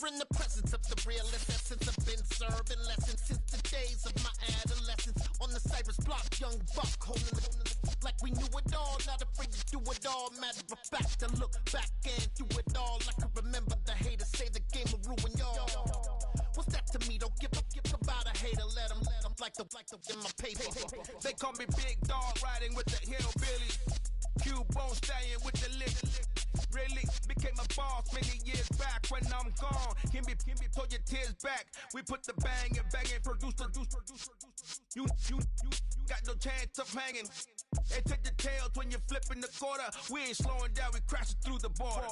S10: in the presence of the realest essence. I've been serving lessons since the days of my adolescence. On the Cypress block, young buck holding the like we knew it all. Not afraid to do it all. Matter of fact, to look back and do it all. I can remember the haters say the game will ruin y'all. What's that to me? Don't give about a hater. Let them like the in my paper.
S9: They call me Big Dog, riding with the hillbilly. Cubone staying with the lick. Really became a boss many years back. When I'm gone, can be pull your tears back. We put the bang and produce. You got no chance of hanging. They take the tails when you're flipping the quarter. We ain't slowing down, we crashing through the border.